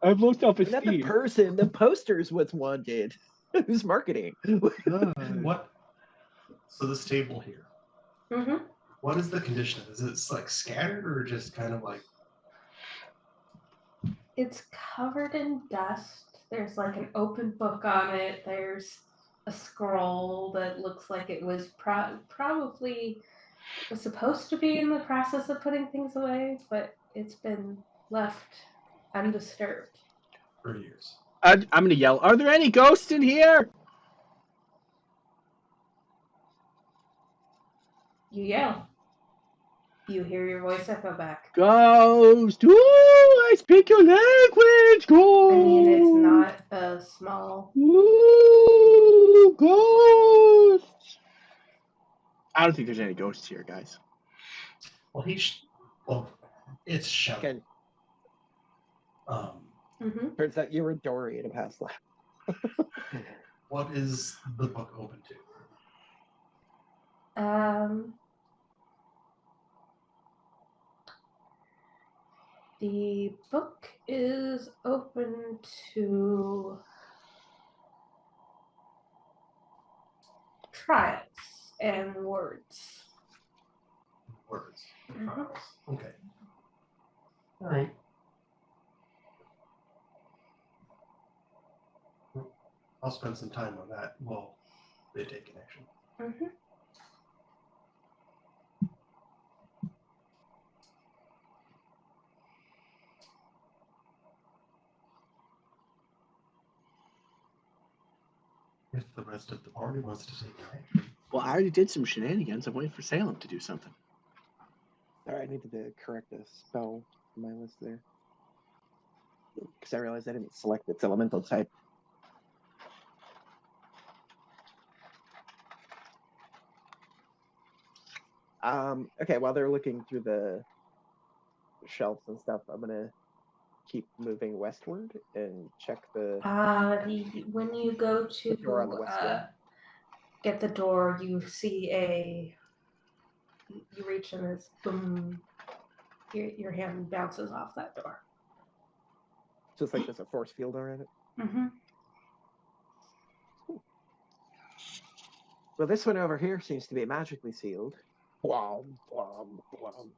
I have low self-esteem. Not the person. The poster's what's wanted. Who's marketing? What? So this table here. Mm-hmm. What is the condition? Is it like scattered or just kind of like It's covered in dust. There's like an open book on it. There's a scroll that looks like it was probably was supposed to be in the process of putting things away, but it's been left undisturbed. For years. I'm gonna yell. Are there any ghosts in here? You yell. You hear your voice echo back. Ghost! Ooh, I speak your language, ghost! I mean, it's not a small. Ooh, ghosts! I don't think there's any ghosts here, guys. Well, it's shouting. Okay. Mm-hmm. Turns out you were Dory in a past life. What is the book open to? The book is open to trials and words. Words. Mhm. Trials. Okay. All right. I'll spend some time on that while they take an action. Mm-hmm. If the rest of the party wants to take an action. Well, I already did some shenanigans. I'm waiting for Salem to do something. Sorry, I needed to correct a spell on my list there. Because I realized I didn't select its elemental type. Okay, while they're looking through the shelves and stuff, I'm gonna keep moving westward and check the When you go the door on the to west wall. get the door, you see you reach and it's boom. Your hand bounces off that door. So it's like there's a force field around it. Mm-hmm. Well, this one over here seems to be magically sealed. Blom, blom, blom.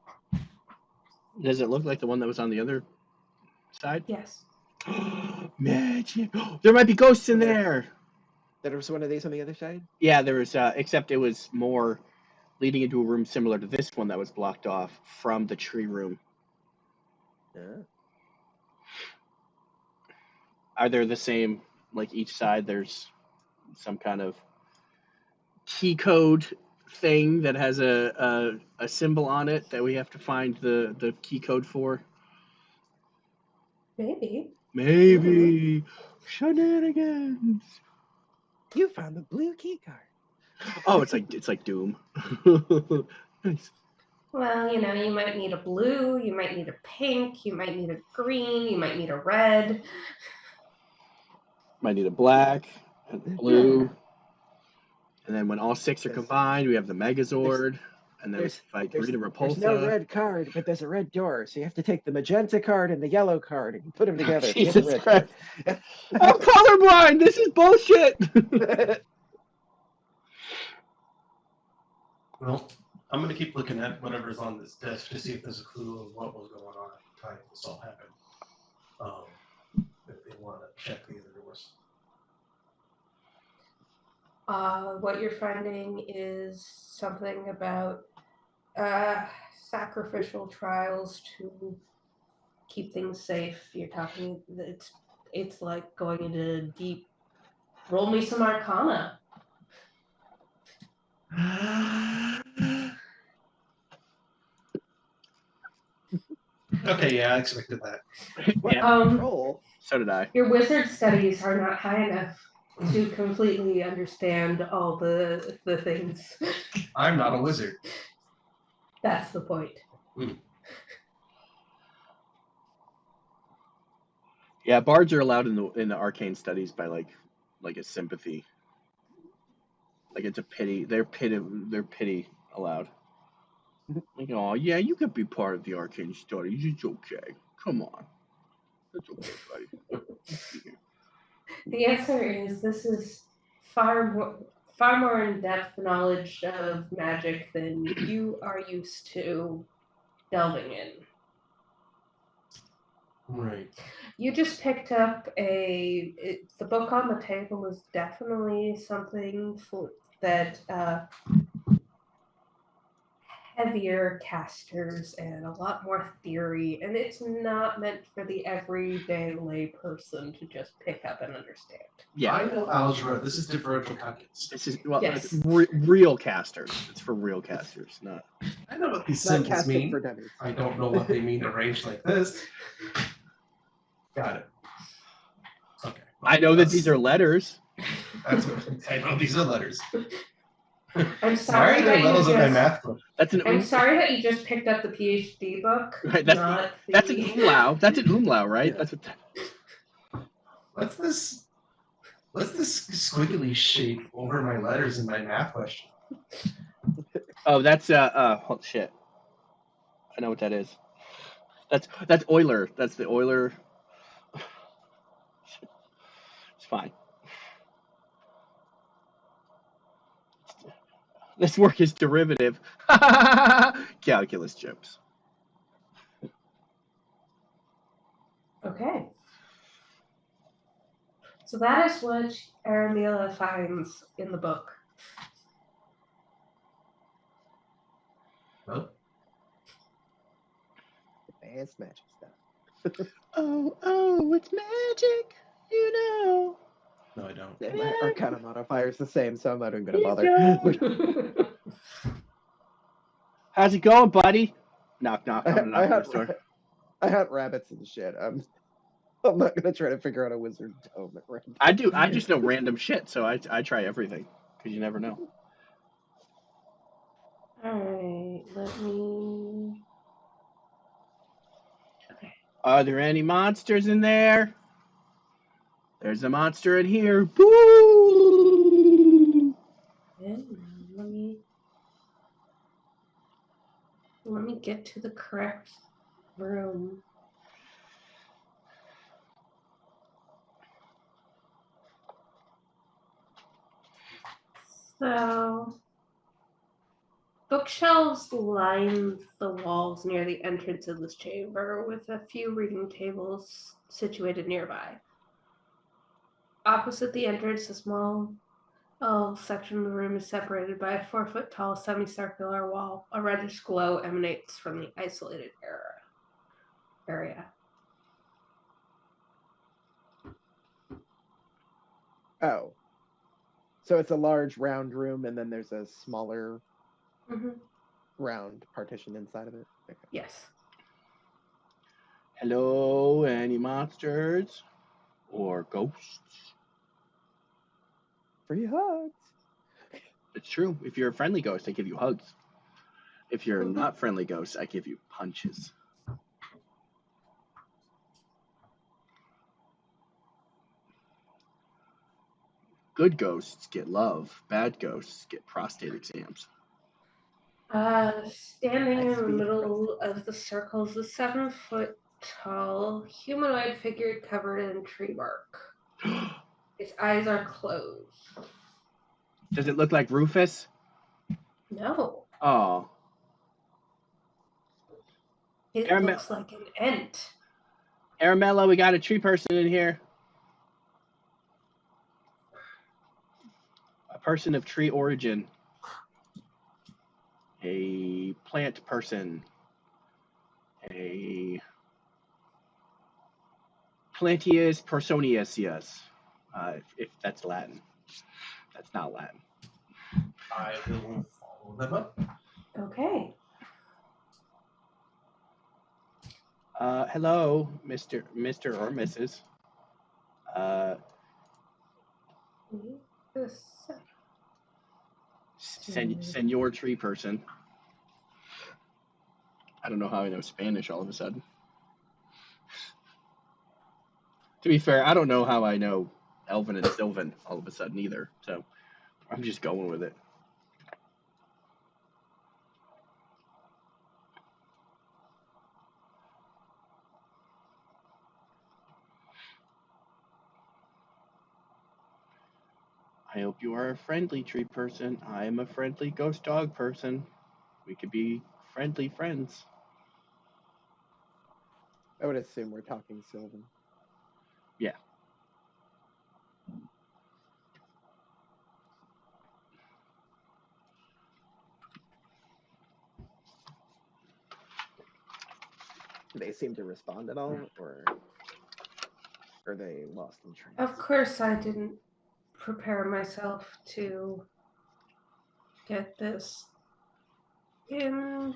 Does it look like the one that was on the other side? Yes. Magic! There might be ghosts in there! There was one of these on the other side? Yeah, there was, except it was more leading into a room similar to this one that was blocked off from the tree room. Yeah. Are they the same, like each side there's some kind of key code thing that has a symbol on it that we have to find the key code for? Maybe. Maybe. Shenanigans. You found the blue key card. Oh, it's like Doom. Nice. Well, you might need a blue, you might need a pink, you might need a green, you might need a red. Might need a black, and blue, and then when all six are combined, we have the Megazord, and then we fight Rita Repulsa. There's no red card, but there's a red door, so you have to take the magenta card and the yellow card and put them together. Jesus Christ! I'm colorblind. This is bullshit. Well, I'm going to keep looking at whatever's on this desk to see if there's a clue of what was going on at the time this all happened. If they want to check the other doors. What you're finding is something about sacrificial trials to keep things safe. You're talking. It's like going into deep. Roll me some Arcana. Okay, yeah, I expected that. Yeah. Roll. So did I. Your wizard studies are not high enough to completely understand all the things. I'm not a wizard. That's the point. Yeah, bards are allowed in the arcane studies by like a sympathy. Like it's a pity. They're pity allowed. Like, oh yeah, you could be part of the arcane studies. It's okay. Come on. It's okay, buddy. The answer is this is far more in-depth knowledge of magic than you are used to delving in. Right. You just picked up the book on the table is definitely something that heavier casters and a lot more theory, and it's not meant for the everyday lay person to just pick up and understand. Yeah, I know algebra. This is differential calculus. this is Yes. real casters. It's for real casters, not. I know what these Not symbols casting mean. for dummies. I don't know what they mean arranged like this. Got it. Okay. I know that these are letters. That's what I know. These are letters. I'm Sorry, sorry they're that levels you of my just. math book. That's an. I'm sorry that you just picked up the PhD book. Right, not that's an the. umlaut. That's an umlaut, right? Yeah. That's what. What's this? What's this squiggly shape over my letters in my math question? Oh, that's oh, shit. I know what that is. That's Euler. That's the Euler. It's fine. This work is derivative. Calculus jokes. Okay. So that is what Aramila finds in the book. Well, Advanced magic stuff. Oh, it's magic. You know. no, I don't. Yeah, my Arcana modifier is the same, so I'm not even gonna He's bother. gone. How's it going, buddy? Knock, knock. I'm gonna knock on the door. I hunt rabbits and shit. I'm not gonna try to figure out a wizard tome at random. I do. I just know random shit, so I try everything because you never know. All right, let me. Are there any monsters in there? There's a monster in here. Boo! Let me get to the correct room. So, bookshelves line the walls near the entrance of this chamber, with a few reading tables situated nearby. Opposite the entrance, a small section of the room is separated by a 4-foot-tall semicircular wall. A reddish glow emanates from the isolated area. Oh. So it's a large round room, and then there's a smaller round partition inside of it? Okay. Yes. Hello, any monsters or ghosts? Free hugs. It's true. If you're a friendly ghost, I give you hugs. If you're not friendly ghost, I give you punches. Good ghosts get love. Bad ghosts get prostate exams. Standing in the middle of the circle is a 7-foot-tall humanoid figure covered in tree bark. Its eyes are closed. Does it look like Rufus? No. Oh. It looks like an ent. Aramella, we got a tree person in here. A person of tree origin. A plant person. A Plantius personius. If that's Latin. That's not Latin. I will follow them up. Okay. Hello, Mr. or Mrs. Senor tree person. I don't know how I know Spanish all of a sudden. To be fair, I don't know how I know Elvin and Sylvan all of a sudden either, so I'm just going with it. I hope you are a friendly tree person. I am a friendly ghost dog person. We could be friendly friends. I would assume we're talking Sylvan. Yeah. Do they seem to respond at all, or are they lost in trance? Of course, I didn't prepare myself to get this in.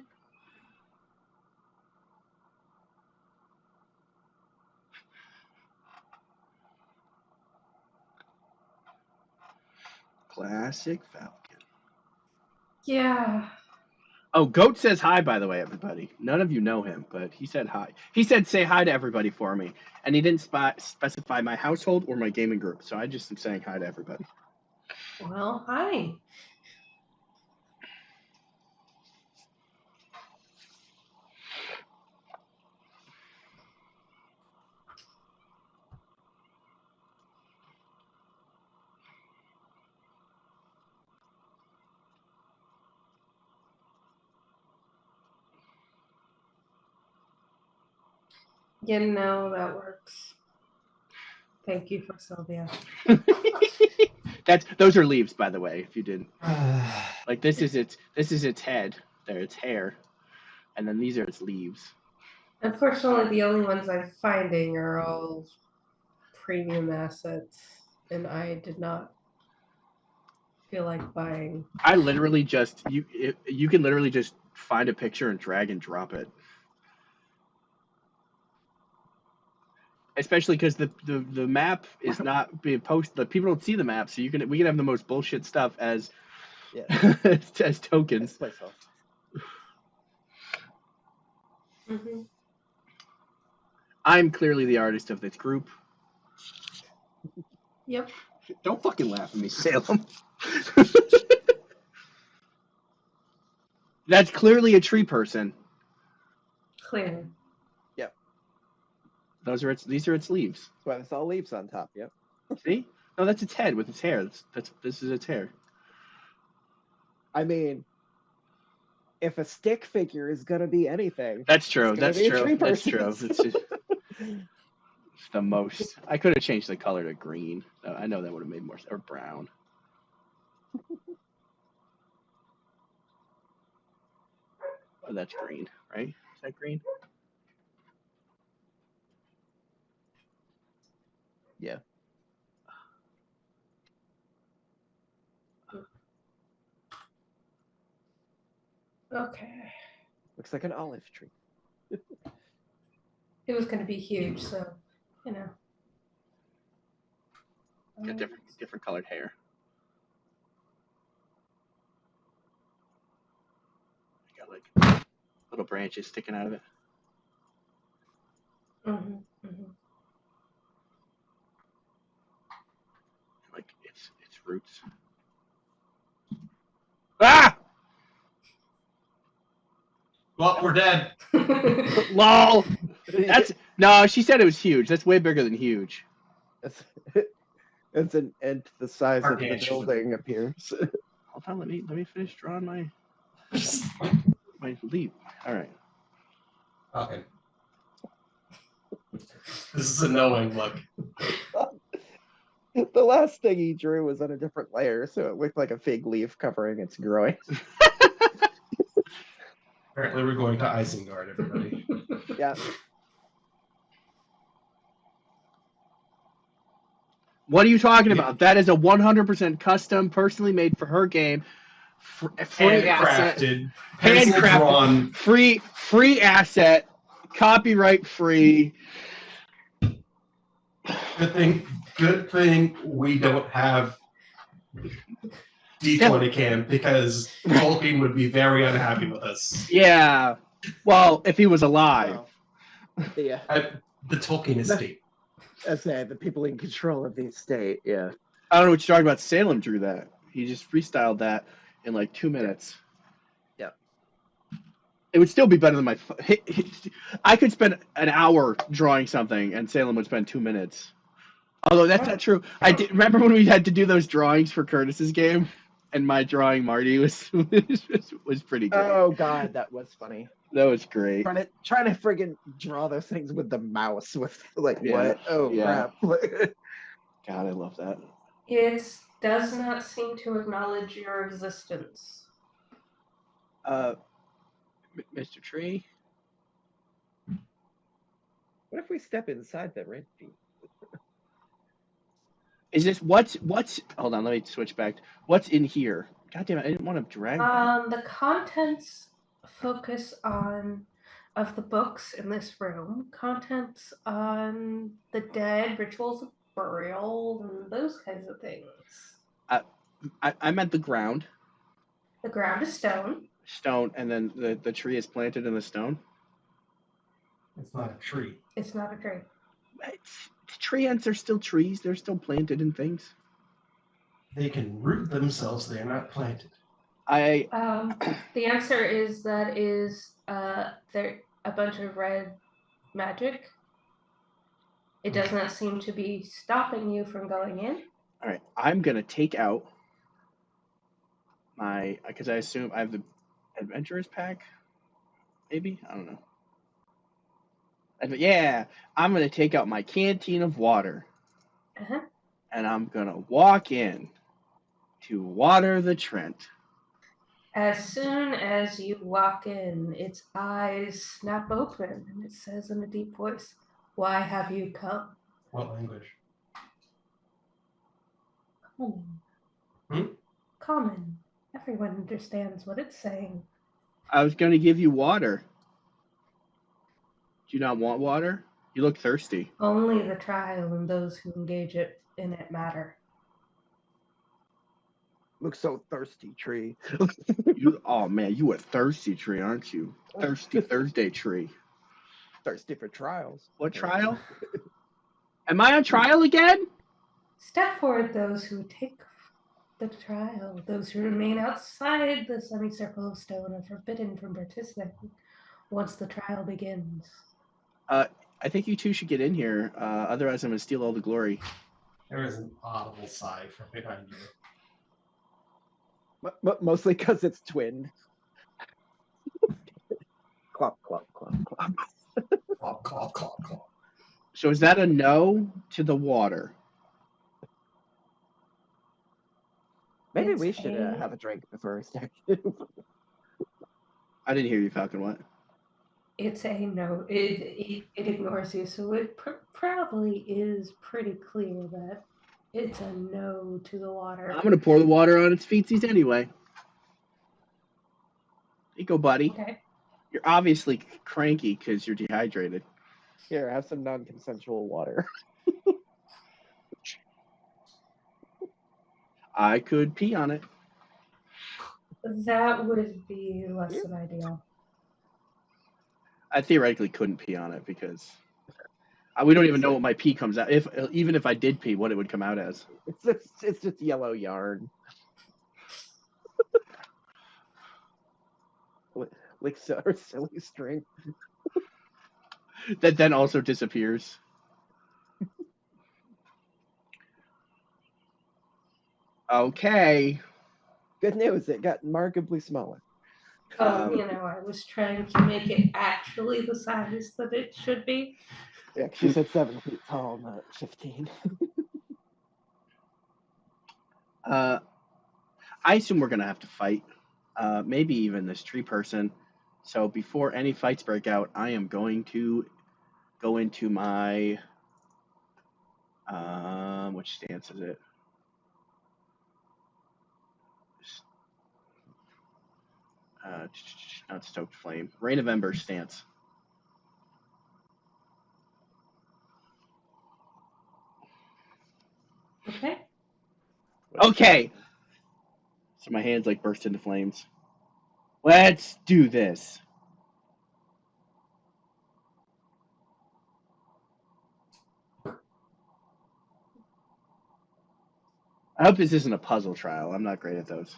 Classic Falcon. Yeah. Oh, Goat says hi, by the way, everybody. None of you know him, but he said hi. He said say hi to everybody for me, and he didn't specify my household or my gaming group, so I just am saying hi to everybody. Well, hi. Yeah, no, that works. Thank you for Sylvia. Those are leaves, by the way. If you didn't, like this is its head. There, its hair, and then these are its leaves. Unfortunately, the only ones I'm finding are all premium assets, and I did not feel like buying. I literally just you can literally just find a picture and drag and drop it. Especially because the map is not being posted. The people don't see the map, so we can have the most bullshit stuff as as tokens. Mm-hmm. I'm clearly the artist of this group. Yep. Don't fucking laugh at me, Salem. That's clearly a tree person. Clear. These are its leaves. That's why it's all leaves on top. Yep. See? No, that's its head with its hair. This is its hair. I mean, if a stick figure is gonna be anything, That's true. That's true. That's true. It's the most. I could have changed the color to green. I know that would have made more, or brown. Oh, that's green, right? Is that green? Yeah. Okay. Looks like an olive tree. It was going to be huge, so, you know. Got different colored hair. Got like little branches sticking out of it. Mm-hmm. Mm-hmm. Like its roots. Ah! Well, we're dead. Lol. No. She said it was huge. That's way bigger than huge. It's an end the size of the Gargantuan. building appears. Hold on, let me finish drawing my leaf. All right. Okay. This is a knowing look. The last thing he drew was on a different layer, so it looked like a fig leaf covering its groin. Apparently, we're going to Isengard, everybody. Yeah. What are you talking about? That is a 100% custom, personally made for her game. Free asset. Handcrafted. Drawn. Free asset. Copyright free. Good thing we don't have D20 Cam, because Tolkien would be very unhappy with us. Yeah. Well, if he was alive. Yeah. The Tolkien estate. I say the people in control of the estate. Yeah. I don't know what you're talking about. Salem drew that. He just freestyled that in like 2 minutes. Yeah. It would still be better than my. I could spend an hour drawing something, and Salem would spend 2 minutes. Although that's not true. I did remember when we had to do those drawings for Curtis's game, and my drawing Marty was pretty great. Oh god, that was funny. That was great. Trying to friggin' draw those things with the mouse with like Yeah, what? Oh yeah. crap. God, I love that. It does not seem to acknowledge your existence. Mr. Tree. What if we step inside the red feet? Is this what's? Hold on, let me switch back. What's in here? God damn it! I didn't want to drag that. The contents focus on of the books in this room. Contents on the dead, rituals of burial, and those kinds of things. I'm at the ground. The ground is stone. Stone, and then the tree is planted in the stone. It's not a tree. It's not a tree. Tree ends are still trees. They're still planted in things. They can root themselves. They are not planted. The answer is that there a bunch of red magic. It does not seem to be stopping you from going in. All right, I'm gonna take out my because I assume I have the adventurers pack. Maybe I don't know. Yeah, I'm gonna take out my canteen of water, and I'm gonna walk in to water the Trent. As soon as you walk in, its eyes snap open, and it says in a deep voice, "Why have you come?" What language? Common. Common. Everyone understands what it's saying. I was gonna give you water. Do you not want water? You look thirsty. Only the trial and those who engage in it matter. Look so thirsty, Tree. Oh man, you a thirsty tree, aren't you? Thirsty Thursday tree. Thirsty for trials. What trial? Am I on trial again? Step forward, those who take the trial. Those who remain outside the semicircle of stone are forbidden from participating once the trial begins. I think you two should get in here. Otherwise, I'm gonna steal all the glory. There is an audible sigh from behind you. Mostly because it's twinned. Clop, clop, clop, clop. Clop, clop, clop, clop. So is that a no to the water? Maybe It's we should have a drink before we start. I didn't hear you, Falcon. What? It's a no. It ignores you, so it probably is pretty clear that it's a no to the water. I'm gonna pour the water on its feetsies anyway. There you go, buddy. Okay. You're obviously cranky because you're dehydrated. Here, have some non-consensual water. I could pee on it. That would be less than ideal. I theoretically couldn't pee on it because we don't even know what my pee comes out. Even if I did pee, what it would come out as. It's just yellow yarn. Like silly string. That then also disappears. Okay. Good news, it got markedly smaller. I was trying to make it actually the size that it should be. Yeah, she said 7 feet tall, not 15. I assume we're gonna have to fight. Maybe even this tree person. So before any fights break out, I am going to go into my which stance is it? Not stoked flame. Rain of Embers stance. Okay. Okay. So my hands like burst into flames. Let's do this. I hope this isn't a puzzle trial. I'm not great at those.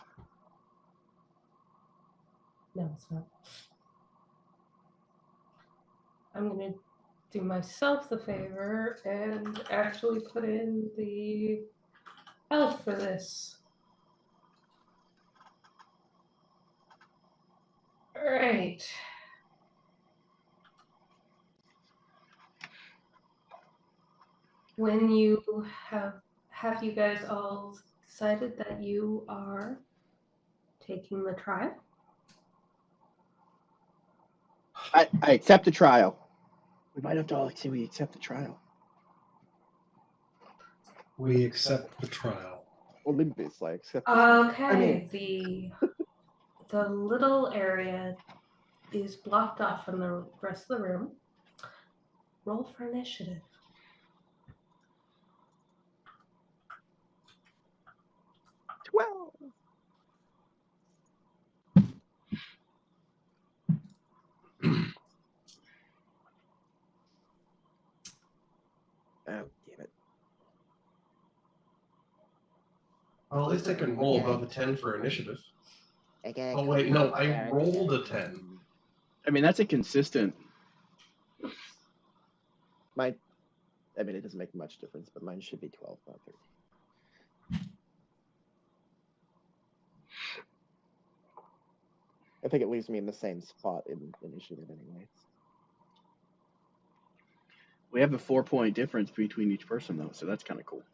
No, it's not. I'm going to do myself the favor and actually put in the health for this. All right. When you have you guys all decided that you are taking the trial? I accept the trial. We might have to all say we accept the trial. We accept the trial. Olympus, like, except Okay, the little area is blocked off from the rest of the room. Roll for initiative. Well, oh, damn it. Well, at least I can roll above a 10 for initiative. Okay, Oh, wait, no, I rolled a 10. I mean, that's a consistent. I mean, it doesn't make much difference, but mine should be 12, not 13. I think it leaves me in the same spot in initiative anyways. We have a 4-point difference between each person, though, so that's kind of cool.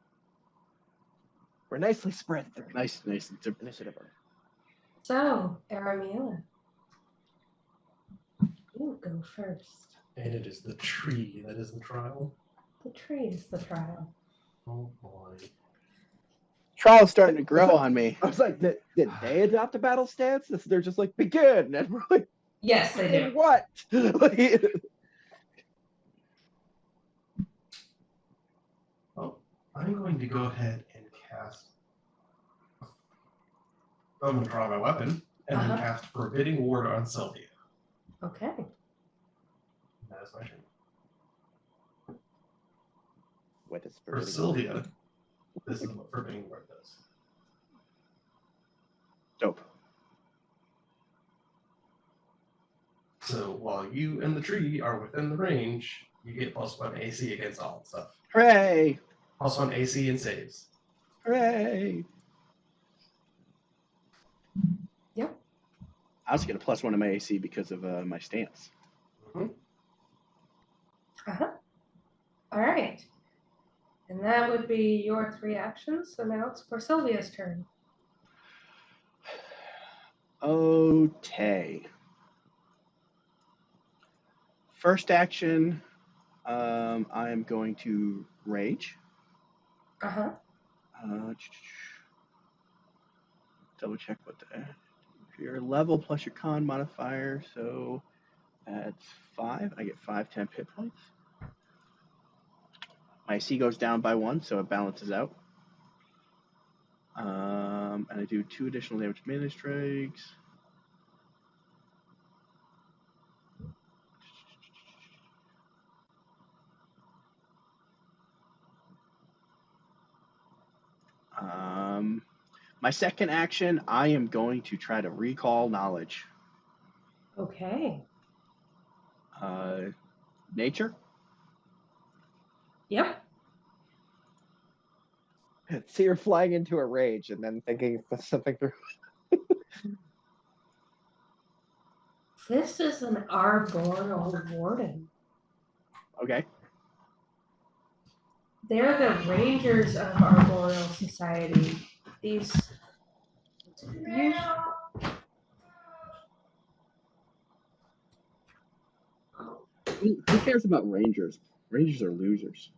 We're nicely spread through Nice. initiative. So, Aramila, you go first. And it is the tree that is the trial. The tree is the trial. Oh boy. Trial's starting to grow on me. I was like, did they adopt a battle stance? They're just like, begin, and we're like, Yes, they do. what? Well, I'm going to go ahead and cast. I'm going to draw my weapon and then cast Forbidding Ward on Sylvia. Okay. That is my turn. What is For Sylvia, this is what Forbidding Ward does. Dope. So while you and the tree are within the range, you get +1 AC against all stuff. Hooray! +1 AC and saves. Hooray! Yep. I also get a +1 in my AC because of my stance. Uh-huh. All right. And that would be your 3 actions. So now it's for Sylvia's turn. Okay. First action, I am going to rage. Uh-huh. Double check what your level plus your con modifier, so that's 5. I get 5 temp hit points. My AC goes down by 1, so it balances out. And I do 2 additional damage melee strikes. My second action, I am going to try to recall knowledge. Okay. Nature? Yep. So you're flying into a rage and then thinking something through. This is an arboreal warden. Okay. They're the rangers of Arboreal Society. These Who cares about rangers? Rangers are losers.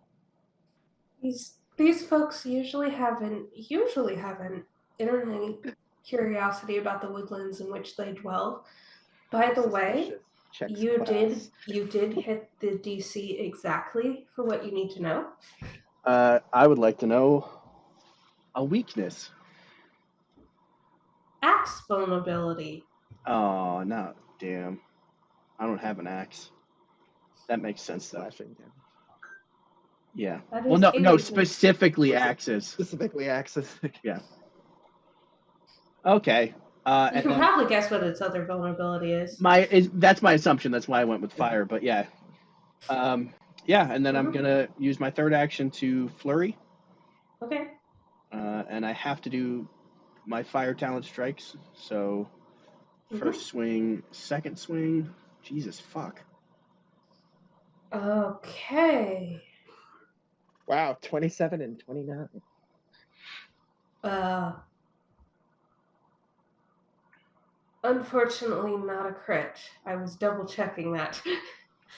these folks usually have an internet curiosity about the woodlands in which they dwell. By the way, you did hit the DC exactly for what you need to know. I would like to know a weakness. Axe vulnerability. Oh, no, damn. I don't have an axe. That makes sense, though. Slashing damage. Yeah. That Well, is no, specifically axes. Specifically axes. Yeah. Okay. You And can then probably guess what its other vulnerability is. that's my assumption. That's why I went with fire. But yeah. Yeah, and then I'm gonna use my third action to flurry. Okay. And I have to do my fire talent strikes. So First swing, second swing. Jesus fuck. Okay. Wow, 27 and 29. Unfortunately, not a crit. I was double checking that.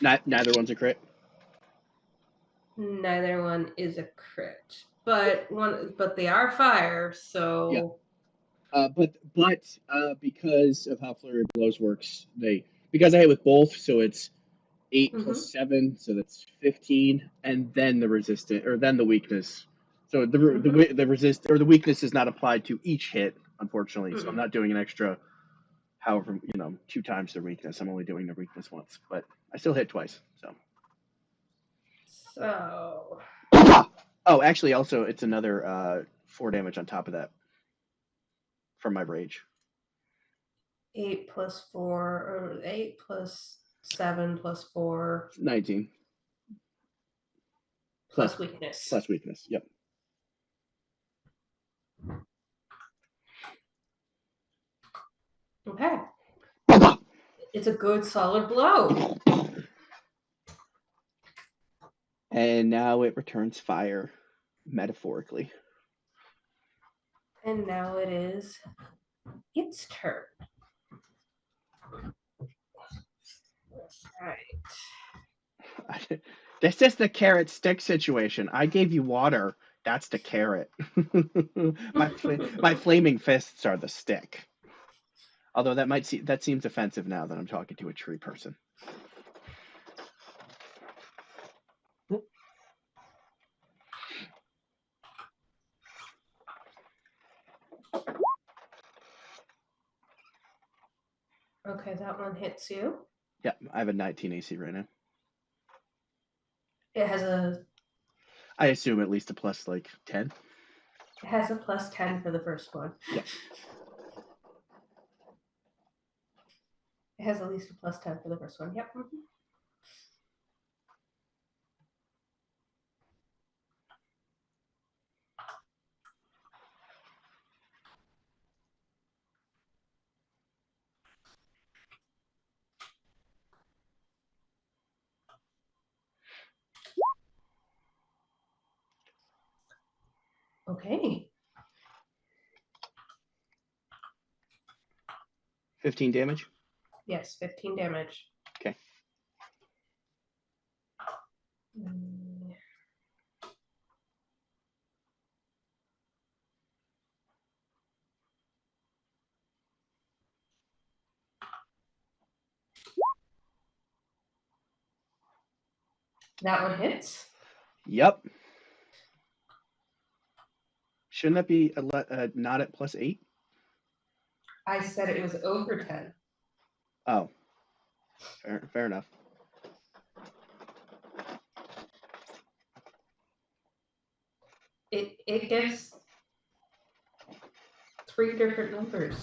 Neither one's a crit. Neither one is a crit, but they are fire, so. But because of how Flurry of Blows works, because I hit with both, so it's 8 plus 7, so that's 15, and then the resistance, or then the weakness. So the weakness is not applied to each hit, unfortunately. So I'm not doing an extra, however, 2 times the weakness. I'm only doing the weakness once, but I still hit twice. So. Oh, actually, also it's another 4 damage on top of that from my rage. 8 plus 4, or 8 plus 7 plus 4. 19. Plus weakness. Plus weakness, yep. Okay. It's a good solid blow. And now it returns fire, metaphorically. And now it is its turn. Right. This is the carrot stick situation. I gave you water. That's the carrot. my flaming fists are the stick. Although that seems offensive now that I'm talking to a tree person. Okay, that one hits you. Yeah, I have a 19 AC right now. It has I assume at least a plus 10. It has a plus 10 for the first one. Yeah. It has at least a plus 10 for the first one. Yep. Okay. 15 damage? Yes, 15 damage. Okay. That one hits? Yep. Shouldn't that be not at plus 8? I said it was over 10. Oh. Fair enough. It gives 3 different numbers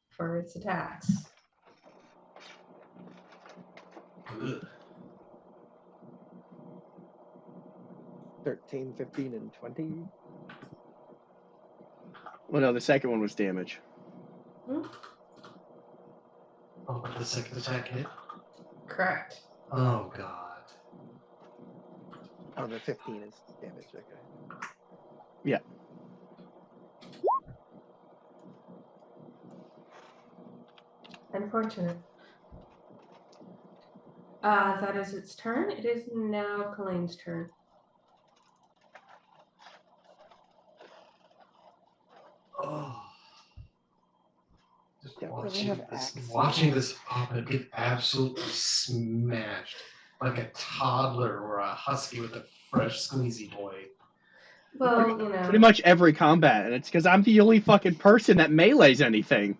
for its attacks. Ugh. 13, 15, and 20. Well, no, the second one was damage. Hmm? Oh, but the second attack hit? Correct. Oh, God. Oh, the 15 is damage. Okay. Yeah. Unfortunate. That is its turn. It is now Colleen's turn. Oh. Just Don't really have axes. watching this puppet get absolutely smashed like a toddler or a husky with a fresh squeezy toy. Well, Pretty much every combat, and it's because I'm the only fucking person that melees anything.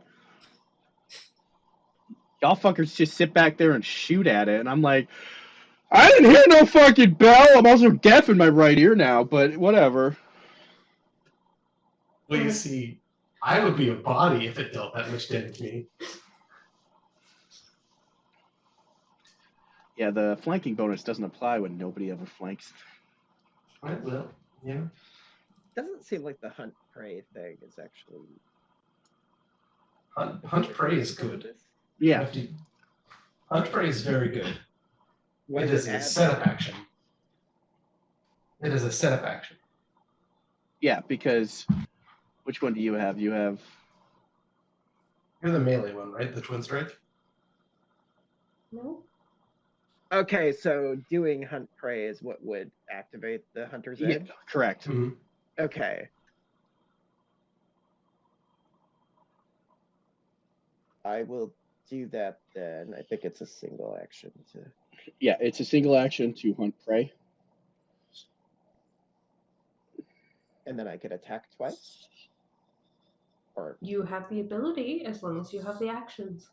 Y'all fuckers just sit back there and shoot at it, and I'm like, I didn't hear no fucking bell. I'm also deaf in my right ear now, but whatever. Well, you see, I would be a body if it dealt that much damage to me. Yeah, the flanking bonus doesn't apply when nobody ever flanks. Right, well, yeah. doesn't seem like the hunt prey thing is actually. Hunt prey is good. Yeah. Hunt prey is very good. What It does is it a add? setup action. It is a setup action. Yeah, because which one do you have? You have. You're the melee one, right? The twin strike? No. Okay, so doing hunt prey is what would activate the hunter's Yeah, edge? correct. Mm-hmm. Okay. I will do that then. I think it's a single action to. Yeah, it's a single action to hunt prey. And then I can attack twice? Or You have the ability as long as you have the actions.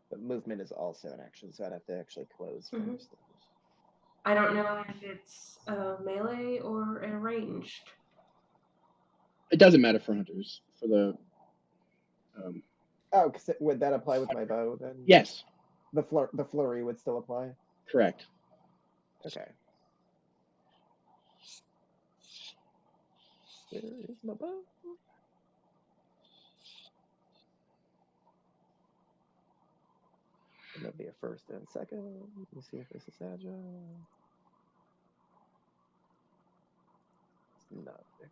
but movement is also an action, so I'd have to actually close Mhm. first. I don't know if it's melee or a ranged. It doesn't matter for hunters. For the. Oh, would that apply with my bow then? Yes, The flurry would still apply? correct. Okay. Where is my bow? And that'll be a first and second. Let me see if this is agile. It's not. Okay.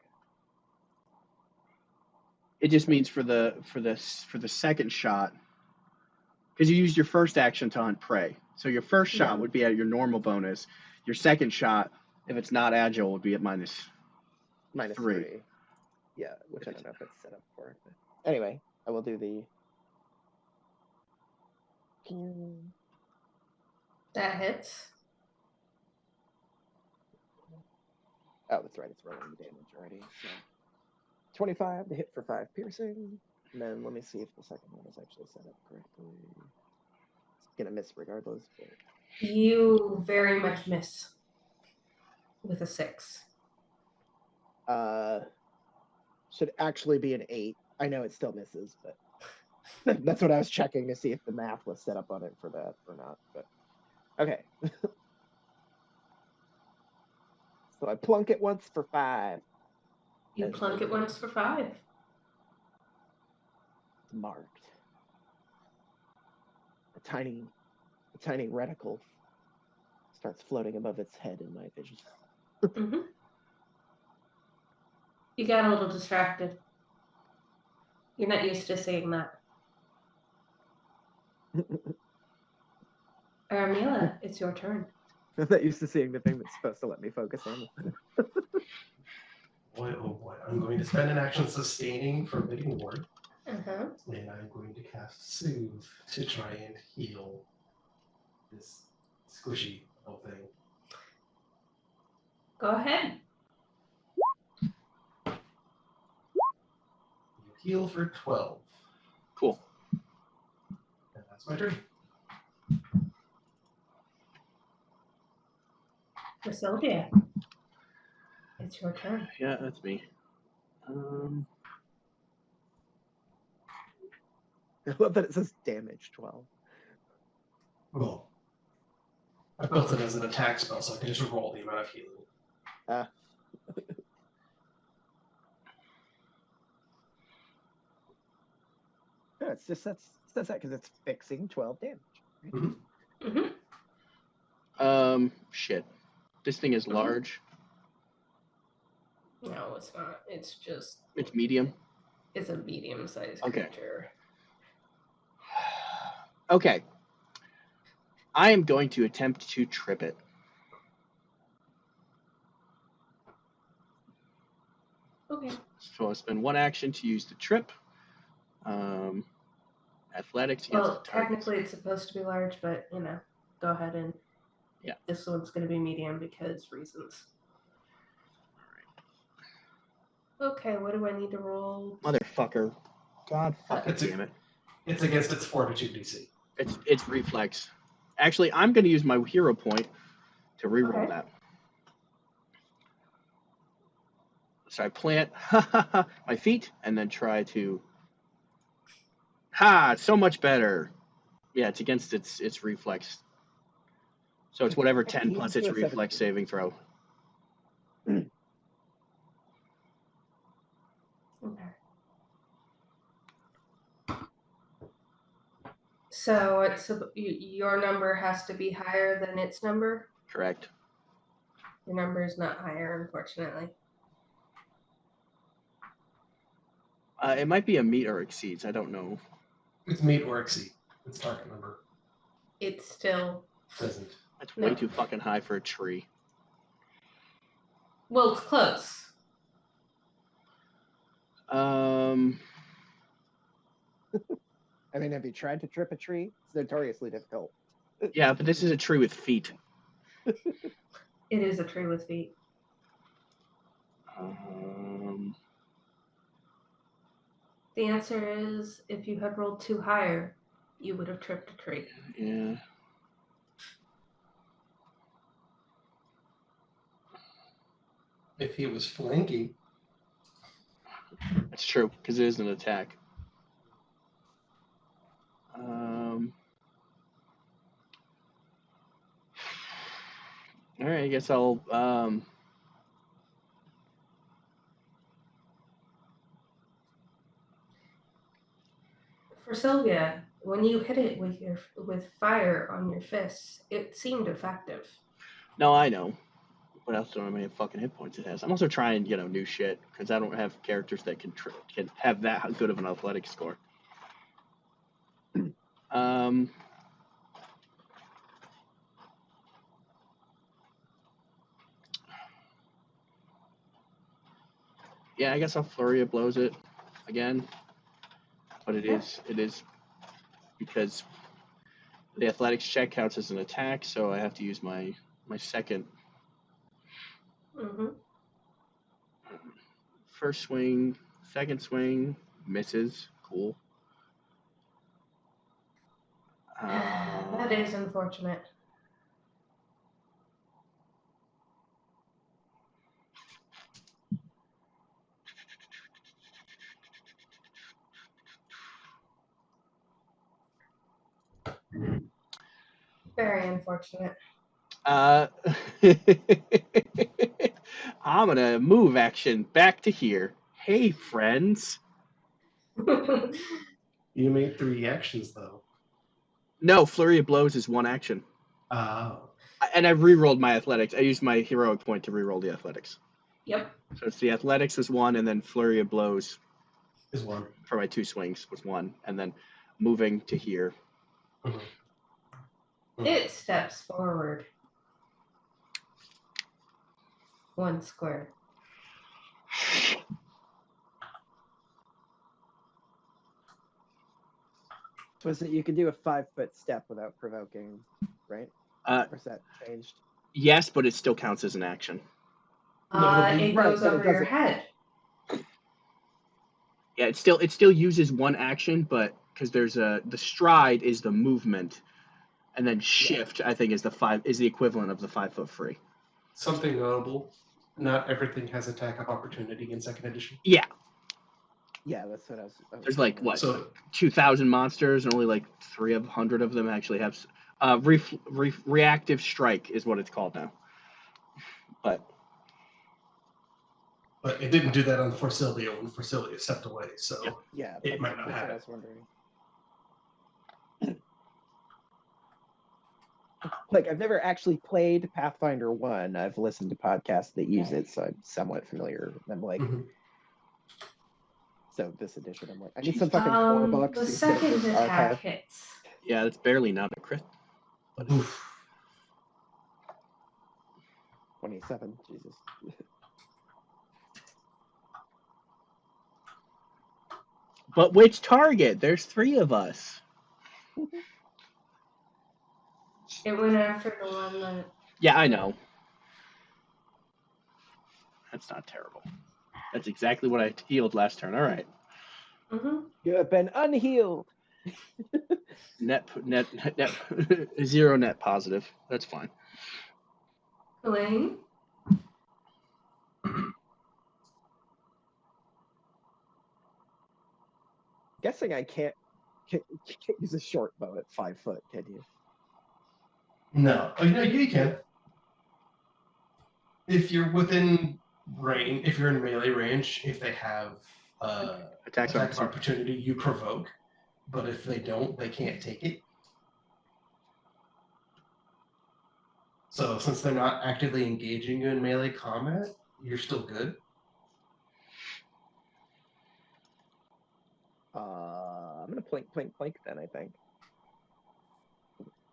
It just means for the second shot, because you used your first action to hunt prey. So your first shot Yeah. would be at your normal bonus. Your second shot, if it's not agile, would be at minus -3. Yeah, which I don't know if it's set up for it. But anyway, I will do the. That hits. Oh, that's right. It's rolling the damage already. So 25 to hit for 5 piercing. And then let me see if the second one is actually set up correctly. It's gonna miss regardless. But... You very much miss with a 6. Should actually be an 8. I know it still misses, but that's what I was checking to see if the math was set up on it for that or not. But okay. So I plunk it once for 5. You plunk it once for 5. It's marked. A tiny reticle starts floating above its head in my vision. Mm-hmm. You got a little distracted. You're not used to seeing that. Aramila, it's your turn. I'm not used to seeing the thing that's supposed to let me focus on it. Boy, oh boy. I'm going to spend an action sustaining Forbidding Ward. Uh-huh. And I'm going to cast Soothe to try and heal this squishy little thing. Go ahead. You heal for 12. Cool. And that's my turn. Sylvia, it's your turn. Yeah, that's me. I love that it says damage 12. Well, I built it as an attack spell, so I can just roll the amount of healing. No, it's just says that because it's fixing 12 damage. Right? Mm-hmm. Shit. This thing is large. No, it's not. It's just. It's medium. It's a medium-sized Okay. creature. Okay. I am going to attempt to trip it. Okay. So I'll spend one action to use the trip. Athletics against Well, the target. technically it's supposed to be large, but, go ahead and... Yeah. This one's going to be medium because reasons. Okay, what do I need to roll? Motherfucker. God fucking damn it. It's against its Fortitude DC. It's reflex. Actually, I'm going to use my hero point to reroll that. So I plant my feet and then try to... Ha! So much better. Yeah, it's against its reflex. So it's whatever 10 plus its reflex saving throw. Okay. So your number has to be higher than its number. Correct. Your number is not higher, unfortunately. It might be a meet or exceeds. I don't know. It's meet or exceed. It's target number. It's still Doesn't. That's way No. too fucking high for a tree. well. It's close. I mean, have you tried to trip a tree? It's notoriously difficult. Yeah, but this is a tree with feet. It is a tree with feet. The answer is if you had rolled 2 higher, you would have tripped a tree. Yeah. If he was flanking, That's true, because it is an attack. All right, I guess I'll. For Sylvia, when you hit it with fire on your fists, it seemed effective. No, I know. What else do I many fucking hit points it has? I'm also trying, new shit because I don't have characters that can have that good of an athletic score. Yeah, I guess I'll flurry of blows it again, but it is because the athletics check counts as an attack, so I have to use my second. Mm-hmm. First swing, second swing, misses. Cool. That is unfortunate. Very unfortunate. I'm gonna move action back to here. Hey, friends. you made 3 actions though. No, flurry of blows is one action. Oh. And I re-rolled my athletics. I used my heroic point to re-roll the athletics. Yep. So it's the athletics was 1, and then flurry of blows Is 1. for my 2 swings was 1, and then moving to here. It steps forward 1 square. So is it you can do a 5-foot step without provoking, right? Or is that changed? Yes, but it still counts as an action. It goes but it over your doesn't- head. Yeah, it still uses one action, but because there's the stride is the movement, and then shift I think is the equivalent of the 5 foot free. Something notable: not everything has attack of opportunity in 2nd edition. Yeah. Yeah, that's what I was. There's like what, So 2,000 monsters, and only like 300 of them actually have reactive strike is what it's called now. But it didn't do that on Forsythia when Forsythia stepped away, so yeah, it might not that's have what I it. was wondering. Like, I've never actually played Pathfinder 1. I've listened to podcasts that use it, so I'm somewhat familiar. I'm like, so this edition, I'm like, I need some fucking core bucks. The instead of second this attack archive. hits. yeah, it's barely not a crit. But 27, Jesus. But which target? There's 3 of us. It went after the one that. Yeah, I know. That's not terrible. That's exactly what I healed last turn. All right. You have been unhealed. Net 0 net positive. That's fine. Elaine? Guessing I can't use a short bow at 5 foot, can you? No. Oh, you can. If you're within range, if you're in melee range, if they have Attacks attack of on opportunity, you provoke. But if they don't, they can't take it. So since they're not actively engaging you in melee combat, you're still good. I'm gonna plink then. I think.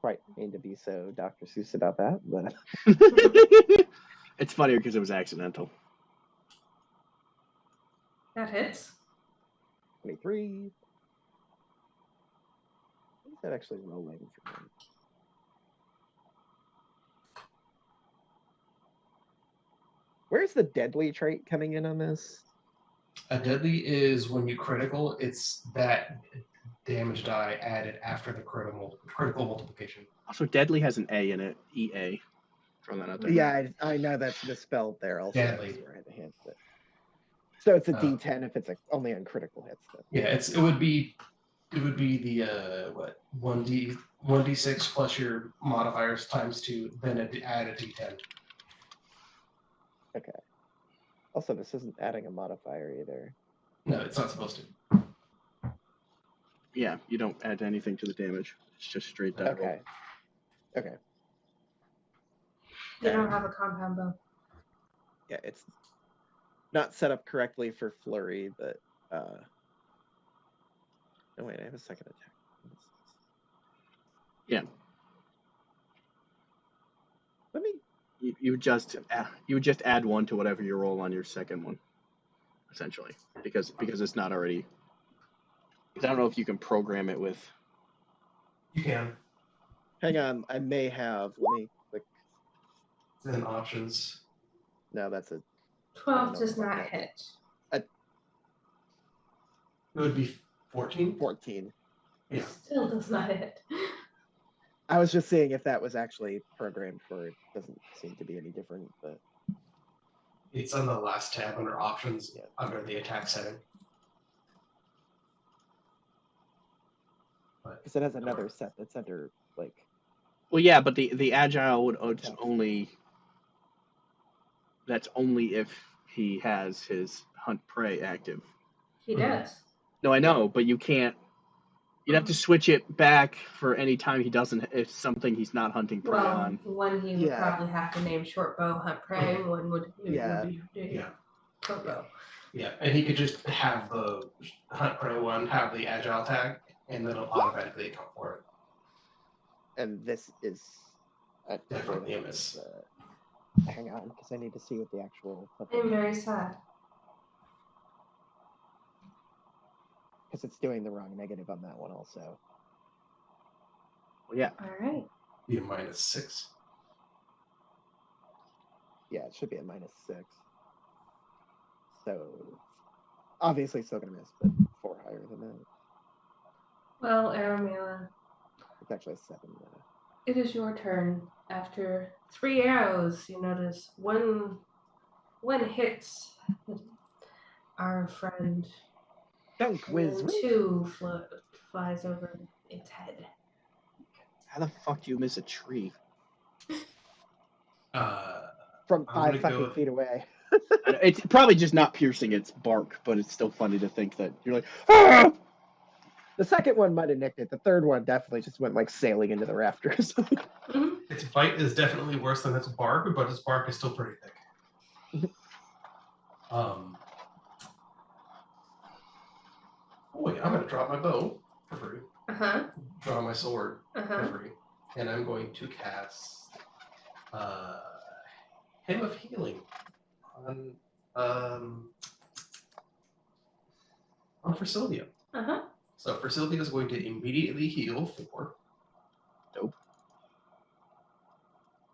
Quite mean to be so Dr. Seuss about that, but It's funnier because it was accidental. That hits. 23. What is that actually rolling for me? Where's the deadly trait coming in on this? A deadly is when you critical, it's that damage die added after the critical multiplication. Also, deadly has an A in it. EA. Throw that out there. Yeah, I know that's misspelled there. Also, Deadly. that's where I had to hint it. So it's a Oh. D10 if it's only on critical hits. Then. Yeah, it would be the what 1d6 plus your modifiers times 2, then add a d10. Okay. Also, this isn't adding a modifier either. No, it's not supposed to. Yeah, you don't add anything to the damage. It's just straight die roll. Okay. Okay. You don't have a compound bow. Yeah, it's not set up correctly for flurry, but no wait, I have a second attack. Yeah. Let me. You would just add 1 to whatever you roll on your second one, essentially, because it's not already. I don't know if you can program it with. You can. Hang on, I may have. Let me click. Then options. No, that's a 12 does not hit. It would be 14. 14. Yeah. Still does not hit. I was just seeing if that was actually programmed for. It doesn't seem to be any different, but It's on the last tab under options, Yeah. under the attack setting. because it has another set that's under like. Well, yeah, but the agile would Attacks. only. That's only if he has his hunt prey active. He does. No, I know, but you can't. You'd have to switch it back for any time he doesn't. If something he's not hunting prey Well, on. one he would Yeah. probably have to name short bow, hunt prey. One would Yeah. be Yeah. short bow. Yeah, and he could just have the hunt prey one, have the agile tag, and then it'll automatically account for it. And this is. Definitely a miss. Hang on, because I need to see what the actual. I'm very sad. Because it's doing the wrong negative on that one also. Well, yeah. All right. Be a -6. Yeah, it should be a -6. So obviously still gonna miss, but 4 higher than that. Well, Aramila, It's actually a 7. it is your turn. After 3 arrows, you notice one hits our friend, Dunk and whiz. then 2 flies over its head. How the fuck do you miss a tree? From I'm 5 gonna fucking go- feet away. It's probably just not piercing its bark, but it's still funny to think that you're like, ah! The second one might have nicked it. The third one definitely just went like sailing into the rafters. Mhm. Its bite is definitely worse than its bark, but its bark is still pretty thick. Oh wait, I'm gonna drop my bow for free. Uh-huh. Draw my sword Uh-huh. for free, and I'm going to cast Hymn of Healing on for Sylvia. Uh-huh. So for Sylvia is going to immediately heal 4. Dope.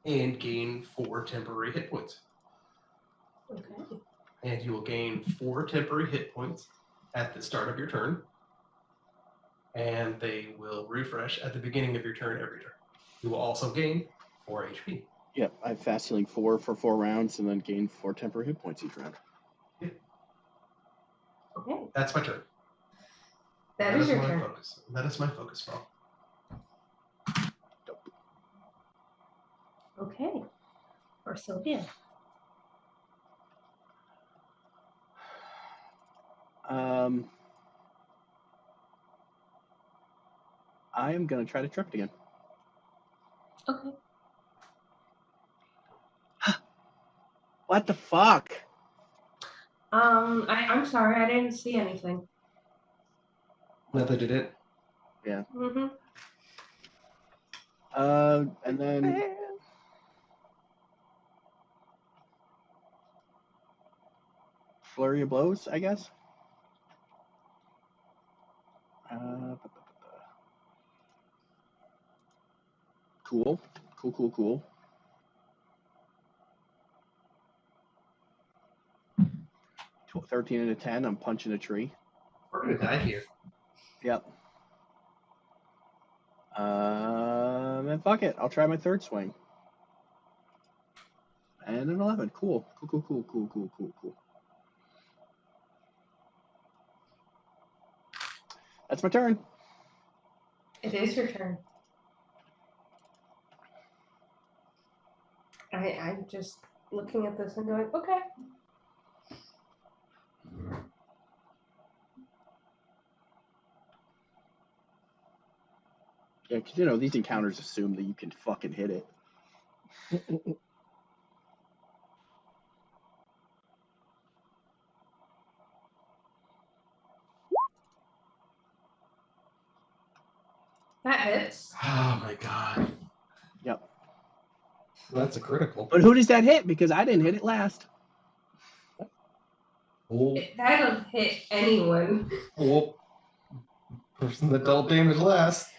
And gain 4 temporary hit points. Okay. And you will gain 4 temporary hit points at the start of your turn. And they will refresh at the beginning of your turn every turn. You will also gain 4 HP. Yep, I have fast healing 4 for 4 rounds, and then gain 4 temporary hit points each round. Okay. That's my turn. That is your my turn. focus. That is my focus spell. Okay. Or Sylvia. I am gonna try to trip it again. Okay. What the fuck? I'm sorry, I didn't see anything. Neither did it. Mm-hmm. And then flurry of blows, I guess. Cool. 13 and a 10. I'm punching a tree. We're gonna die here. Yep. And fuck it. I'll try my third swing. And an 11. Cool. That's my turn. It is your turn. I'm just looking at this and going, okay. Yeah, because, these encounters assume that you can fucking hit it. That hits. Oh my god. Yep. That's a critical. But who does that hit? Because I didn't hit it last. Oh, That'll hit anyone. oh. Person that dealt damage last.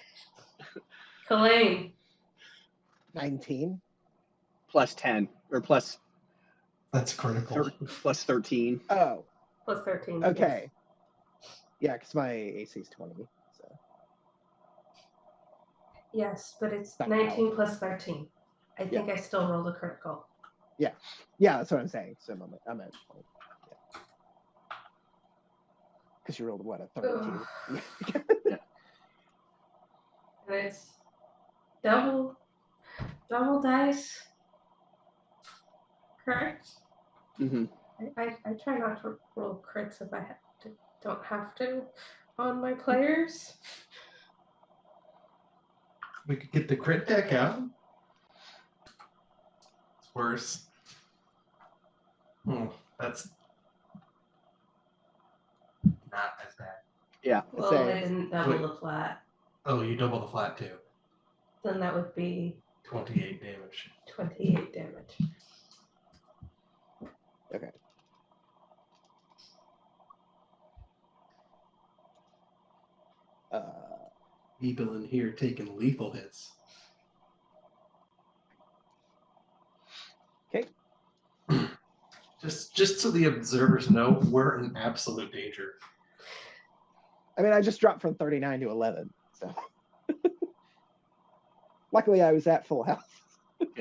Kalane. 19. Plus 10. Or plus That's critical. plus 13. Oh, Plus 13. okay. Yeah, because my AC is 20. So Yes, but it's That 19 counts. plus 13. I think I still rolled a critical. yeah, that's what I'm saying. So I'm at 20. Yeah. Because you rolled what, a 32? And it's double dice. Correct? Mm-hmm. I try not to roll crits if I don't have to on my players. We could get the crit deck out. It's worse. That's not as bad. Yeah. Well, I didn't double the flat. Oh, you double the flat too. Then that would be 28 damage. 28 damage. Okay. People in here taking lethal hits. Okay. Just so the observers know, we're in absolute danger. I mean, I just dropped from 39 to 11, so luckily I was at full health.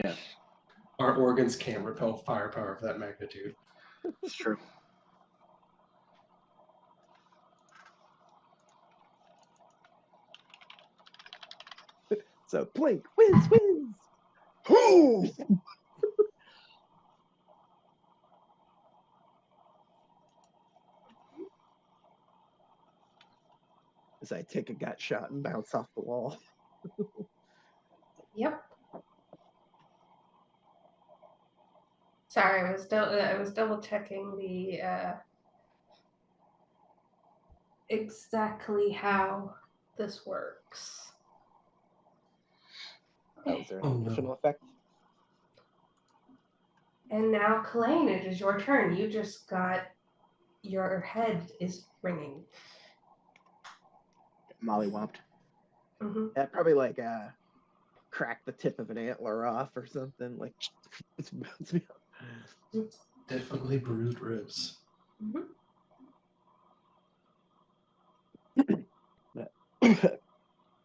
Yeah. Our organs can't repel firepower of that magnitude. It's true. So blink, whiz. Ooh! As I take a gut shot and bounce off the wall. Yep. Sorry, I was double checking the exactly how this works. Oh, is there an Oh, no. additional effect? And now, Kalane, it is your turn. You just got your head is ringing. Mollywopped. Mm-hmm. That probably like crack the tip of an antler off or something. Like it's bounce me up. Definitely bruised ribs. Mm-hmm.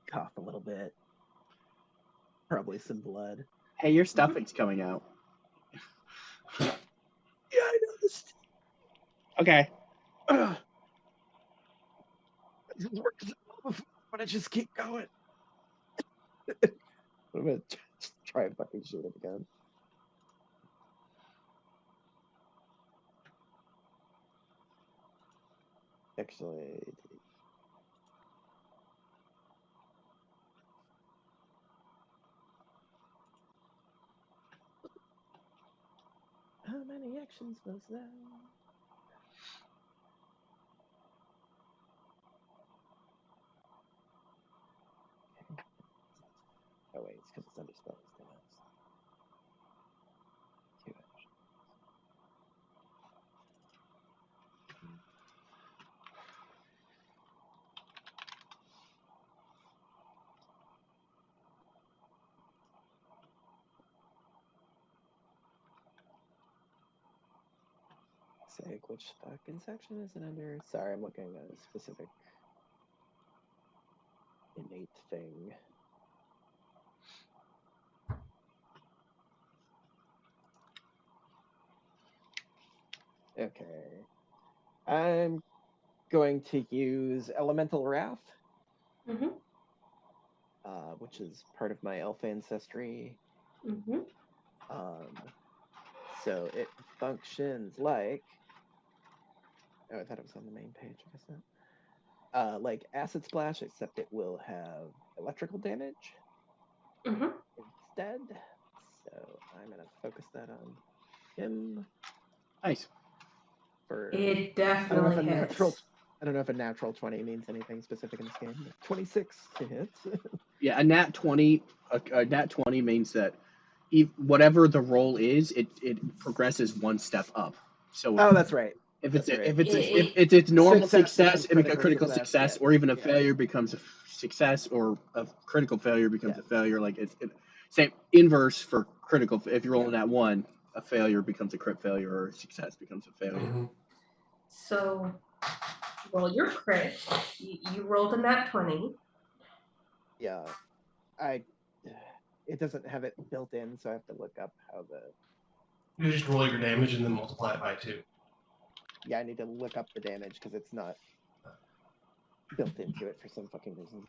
Cough a little bit. Probably some blood. Hey, your stuffing's coming out. Yeah, I noticed. Okay. It works, but I just keep going. I'm gonna try and fucking shoot it again. Actually, how many actions was that? Okay. Oh wait, it's because it's under spells. Two actions. Say which fucking section is it under? Sorry, I'm looking at a specific innate thing. Okay. I'm going to use Elemental Wrath, Mm-hmm. which is part of my elf ancestry. Mm-hmm. So it functions like. Oh, I thought it was on the main page. I guess not. Like Acid Splash, except it will have electrical damage Mm-hmm. instead. So I'm gonna focus that on him. Nice. For It I don't know if definitely a hits. natural. I don't know if a natural 20 means anything specific in this game. But 26 to hit. Yeah, a nat 20. A nat 20 means that whatever the roll is, it progresses one step up. So Oh, that's right. if That's it's right. if it's normal success, becomes if a critical success, yeah. or even a Yeah. failure becomes a success, or a critical failure becomes Yeah. a failure. Like same inverse for critical. If you're rolling that one, a failure becomes a crit failure, or a success becomes a failure. Mhm. So, roll your crit. You rolled a nat 20. Yeah. It doesn't have it built in, so I have to look up how the. You just roll your damage and then multiply it by 2. Yeah, I need to look up the damage because it's not built into it for some fucking reason.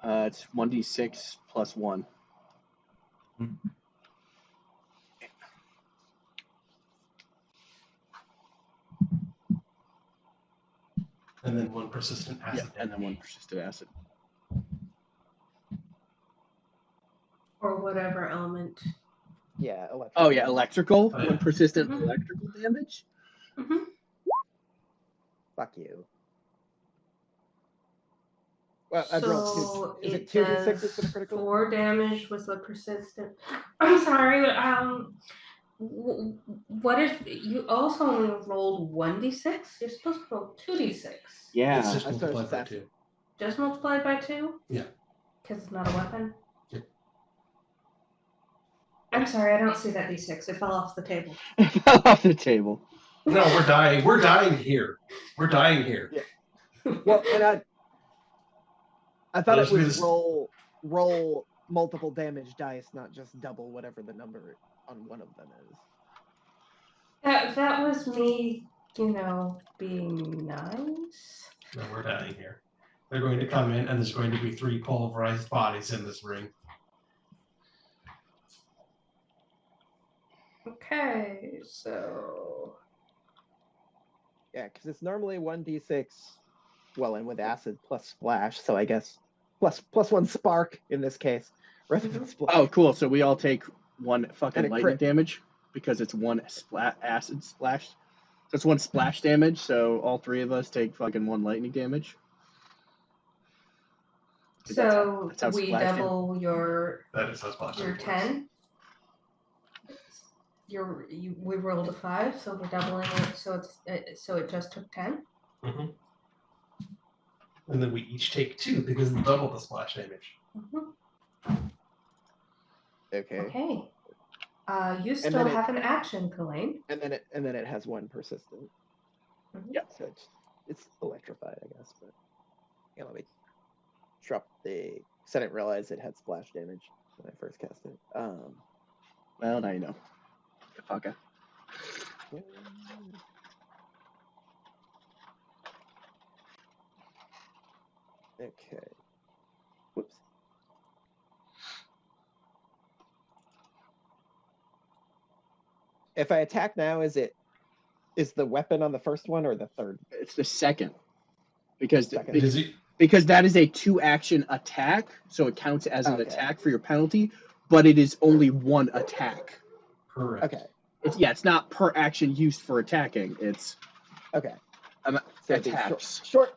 It's 1d6 plus 1. And then 1 persistent acid. Yeah, and then 1 persistent acid. Or whatever element. Yeah, electrical. Oh yeah, electrical. Oh, yeah. 1 persistent Mhm. electrical damage. Mm-hmm. Fuck you. Well, I've rolled So two. Is it it 2d6s does for the critical? 4 damage with the persistent. I'm sorry. What if you also only rolled 1d6? You're supposed to roll 2d6. Yeah. It's just I started multiplied by acid. 2. Just multiplied by 2? Yeah. Because it's not a weapon? Yep. I'm sorry, I don't see that d6. It fell off the table. It fell off the table. No, we're dying. We're dying here. We're dying here. Yeah. Well, and I thought it Those was was- roll multiple damage dice, not just double whatever the number on one of them is. That was me, being nice. No, we're dying here. They're going to come in, and there's going to be 3 pulverized bodies in this ring. Okay, so Yeah, because it's normally 1d6. Well, and with acid plus splash, so I guess plus 1 spark in this case, rather than splash. Oh, cool. So we all take 1 fucking And a lightning crit. damage because it's 1 acid splash. So it's 1 splash damage. So all 3 of us take fucking 1 lightning damage. So that's how we splash double your That is how splash your damage works. 10. We rolled a 5, so we're doubling it. So it just took 10. Mm-hmm. And then we each take 2 because we double the splash damage. Mm-hmm. Okay. Okay. You still have an action, Kalane. And then it has 1 persistent. Mm-hmm. Yeah, so it's electrified, I guess. But yeah, let me drop the. Because I didn't realize it had splash damage when I first cast it. Well, now you know. Fucker. Okay. Whoops. If I attack now, is it Is the weapon on the first one or the third? It's the second. Because Second. Does he? because that is a 2-action attack, so it counts as an Okay. attack for your penalty, but it is only 1 attack. Correct. Okay. It's not per action used for attacking. It's Okay. so it'd be attacks. Short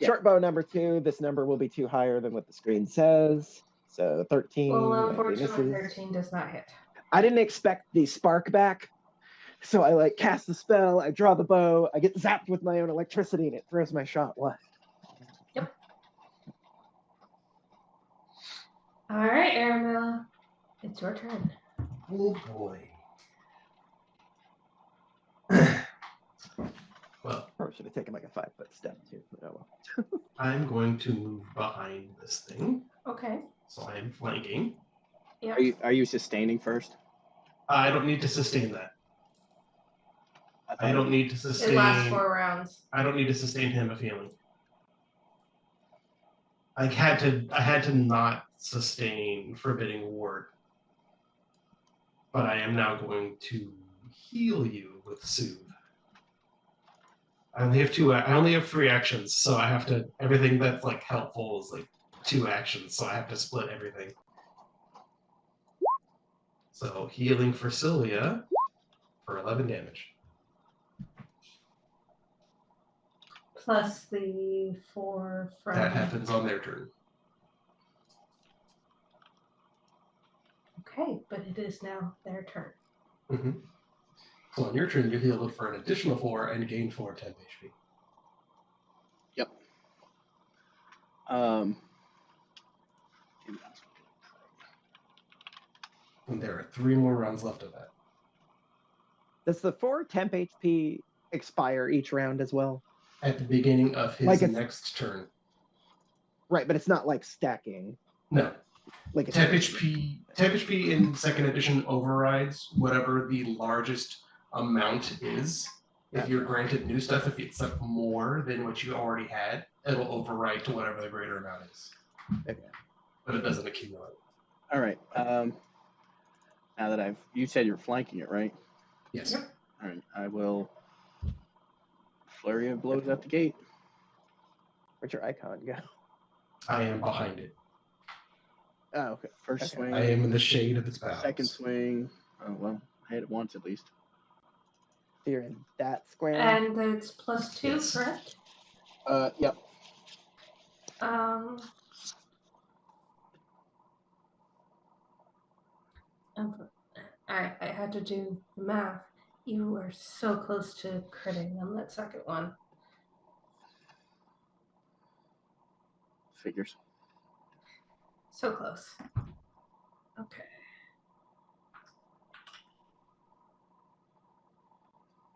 Yeah. bow number 2. This number will be 2 higher than what the screen says. So 13. Well, likely unfortunately, misses. 13 does not hit. I didn't expect the spark back. So I like cast the spell, I draw the bow, I get zapped with my own electricity, and it throws my shot left. All right, Aramilla, it's your turn. Oh boy. Well, Probably should have taken like a 5-foot step too. But oh well. I'm going to move behind this thing, Okay. so I am flanking. Yep. Are you sustaining first? I don't need to sustain that. I don't need to sustain. It lasts 4 rounds. I don't need to sustain him a feeling. I had to not sustain Forbidding Ward. But I am now going to heal you with Soothe. I only have 3 actions, so I have to everything that's like helpful is like 2 actions, so I have to split everything. So healing for Sylvia for 11 damage. Plus the 4 from... That happens on their turn. Okay, but it is now their turn. Mm-hmm. So on your turn, you heal it for an additional 4 and gain 4 temp HP. Yep. And there are 3 more rounds left of that. Does the 4 temp HP expire each round as well? At the beginning of his Like next turn. Right, but it's not like stacking. No. Like Temp HP in second edition overrides whatever the largest amount is. If you're granted new stuff, if it's like more than what you already had, it'll override to whatever the greater amount is. Okay. But it doesn't accumulate. All right. Now that you said you're flanking it, right? Yes. Yep. All right. I will flurry of blows at the gate. Where'd your icon go? I am behind it. Oh, okay. First Okay. swing. I am in the shade of its boughs. Second swing. Oh well, I hit it once at least. So you're in that square. And it's plus 2, Yes. correct? Yep. I had to do the math. You were so close to critting on that second one. Figures. So close. Okay.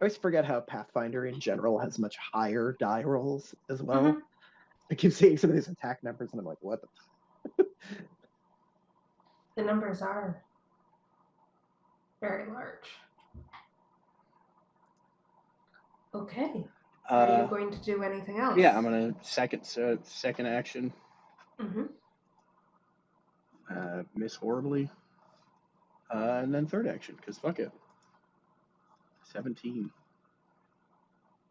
I always forget how Pathfinder in general has much higher die rolls as well. Mhm. I keep seeing some of these attack numbers and I'm like, what the The numbers are very large. Okay. Are you going to do anything else? Yeah, I'm gonna second action. Mm-hmm. Miss horribly. And then third action, because fuck it. 17.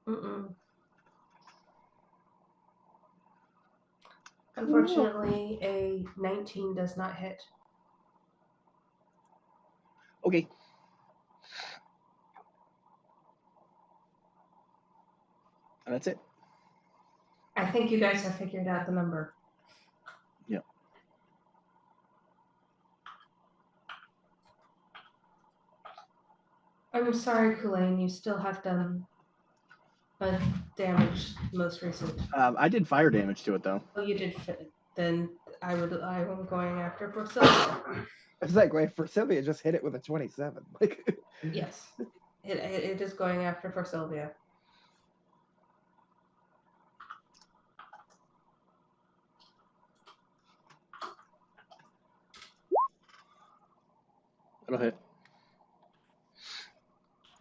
Mm-mm. Unfortunately, a 19 does not hit. Okay. And that's it. I think you guys have figured out the number. Yep. I'm sorry, Kulain, you still have done a damage most recent. I did fire damage to it though. Oh, you did fit. Then I am going after for Sylvia. I was like, wait, for Sylvia just hit it with a 27. Like Yes. It is going after for Sylvia. That'll hit.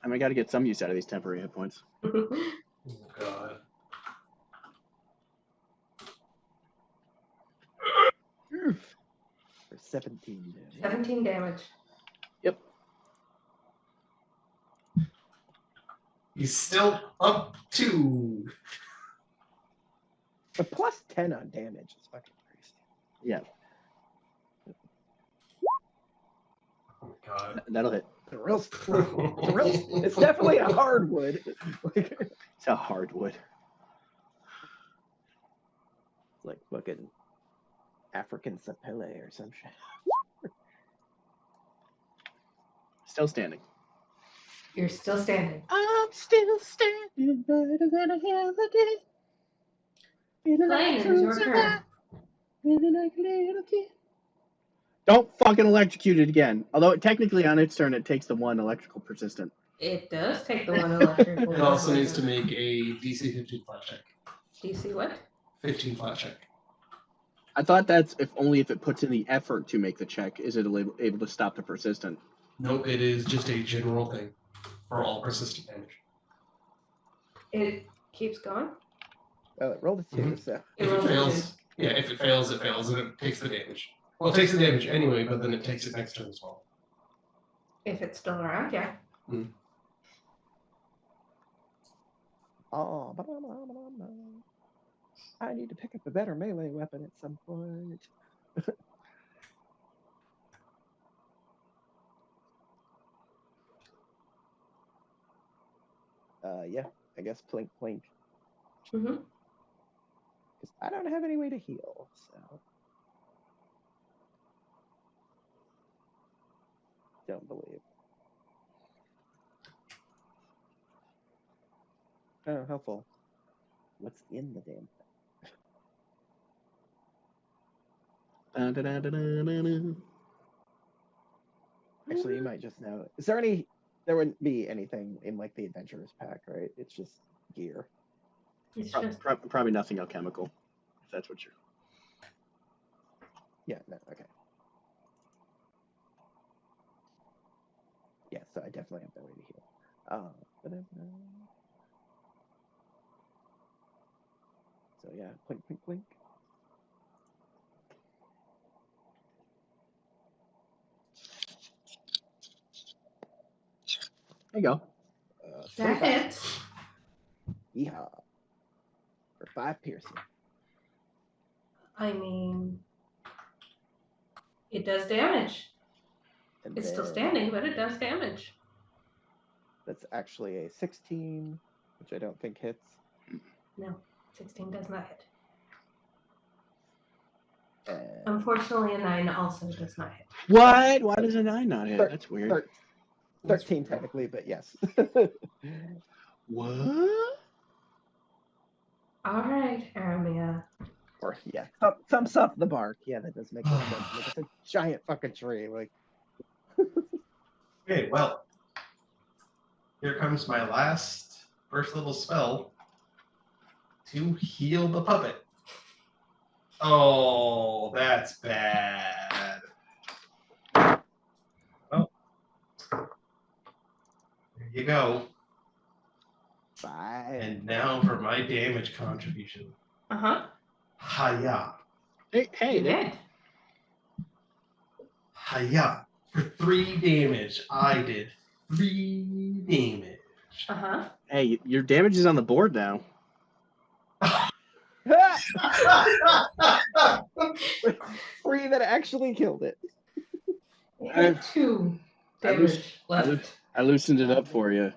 I mean, I got to get some use out of these temporary hit points. Oh, God. for 17 damage. 17 damage. Yep. He's still up 2. A plus 10 on damage is fucking crazy. Yeah, Oh my god. that'll hit. It's definitely a hardwood. It's a hardwood. It's like fucking African sapele or some shit. Still standing. You're still standing. I'm still standing better than I ever did. Kalvin, it is your turn. Don't fucking electrocute it again. Although technically on its turn it takes the 1 electrical persistent. It does take the 1 electrical. It also needs to make a DC 15 flat check. DC what? 15 flat check. I thought that's only if it puts in the effort to make the check is it able to stop the persistent. Nope, it is just a general thing for all persistent damage. It keeps going. Well, it rolled a 2, Mhm. so. If it fails, if it fails, it fails, and it takes the damage. Well, it takes the damage anyway, but then it takes it next turn as well. If it's still around, yeah. Oh, I need to pick up a better melee weapon at some point. Yeah, I guess plink plink. Mm-hmm. Because I don't have any way to heal, so. Don't believe. Oh, helpful. What's in the damn thing? Actually, you might just know. Is there any? There wouldn't be anything in like the adventurers pack, right? It's just gear. It's just Probably nothing alchemical, if that's what you're. Yeah. No. Okay. Yeah. So I definitely have that way to heal. So yeah, plink plink plink. There you go. that 25. hits. Yeehaw. For 5 piercing. I mean, it does damage. And It's still then standing, but it does damage. That's actually a 16, which I don't think hits. No, 16 does not hit. And Unfortunately, a 9 also does not hit. What? Why does a 9 not hit? That's weird. 13 technically, but yes. What? All right, Aramia. Or yeah, thumps up the bark. Yeah, that does make more sense. Like it's a giant fucking tree. Like Okay, well, here comes my last first level spell to heal the puppet. Oh, that's bad. Well, there you go. 5. And now for my damage contribution. Uh-huh. Hiya. Hey, You did. Hiya. For 3 damage, I did 3 damage. Uh-huh. hey, your damage is on the board now. 3 that actually killed it. You have 2 damage left. I loosened it up for you.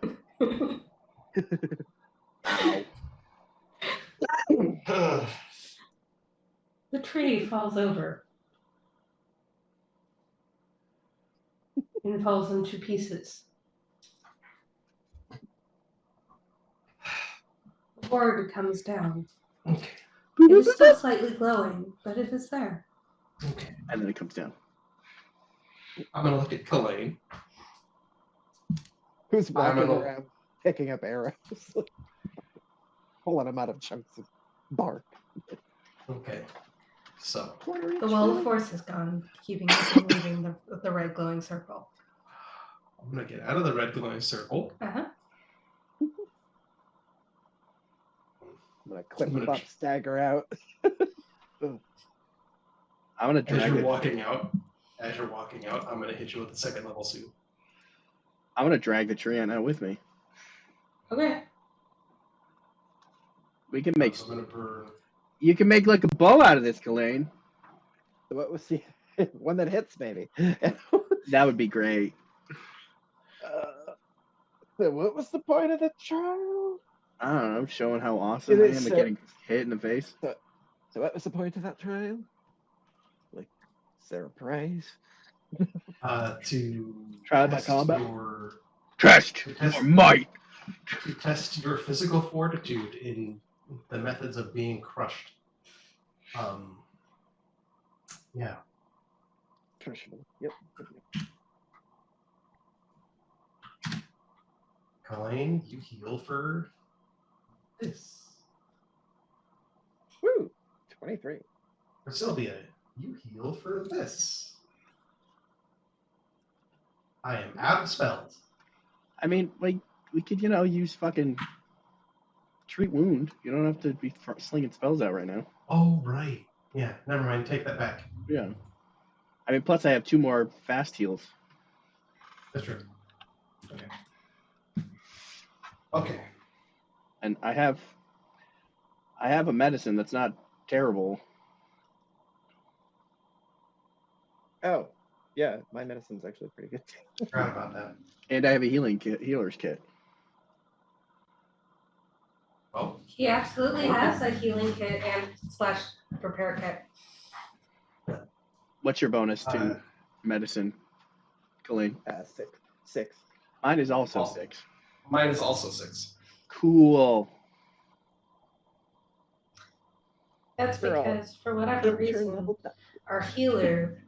The tree falls over and falls into pieces. The board comes down. Okay. It is still slightly glowing, but it is there. Okay. And then it comes down. I'm gonna look at Kalvin. Who's walking gonna- around picking up arrows, pulling them out of chunks of bark. Okay. So The wall of force is gone, keeping it from leaving the red glowing circle. I'm gonna get out of the red glowing circle. Uh-huh. I'm gonna clip the buff stagger out. I'm gonna As drag you're it. walking out, I'm gonna hit you with the 2nd level suit. I'm gonna drag the tree on out with me. Okay. We can make. I'm gonna burn. You can make like a bow out of this, Kalane. What was the one that hits? Maybe. That would be great. So what was the point of the trial? I don't know, showing how awesome It I is am at so- getting hit in the face. So what was the point of that trial? Like, is there a prize? To Trial by test combat? your Test your might. to test your physical fortitude in the methods of being crushed. Yeah. Crushable. Yep. Colleen, you heal for this. Woo! 23. For Sylvia, you heal for this. I am out of spells. I mean, like, we could, use fucking treat wound. You don't have to be slinging spells out right now. Oh, right. Yeah, never mind. Take that back. Yeah. I mean, plus I have 2 more fast heals. That's true. Okay. Okay. And I have a medicine that's not terrible. Oh, yeah. My medicine's actually pretty good. Forgot about that. And I have a healer's kit. Oh, He absolutely has a healing kit and / repair kit. What's your bonus to medicine, Colleen? 6. Mine is also Oh. 6. mine is also 6. Cool. That's They're all because, for whatever Turn reason, level down. our healer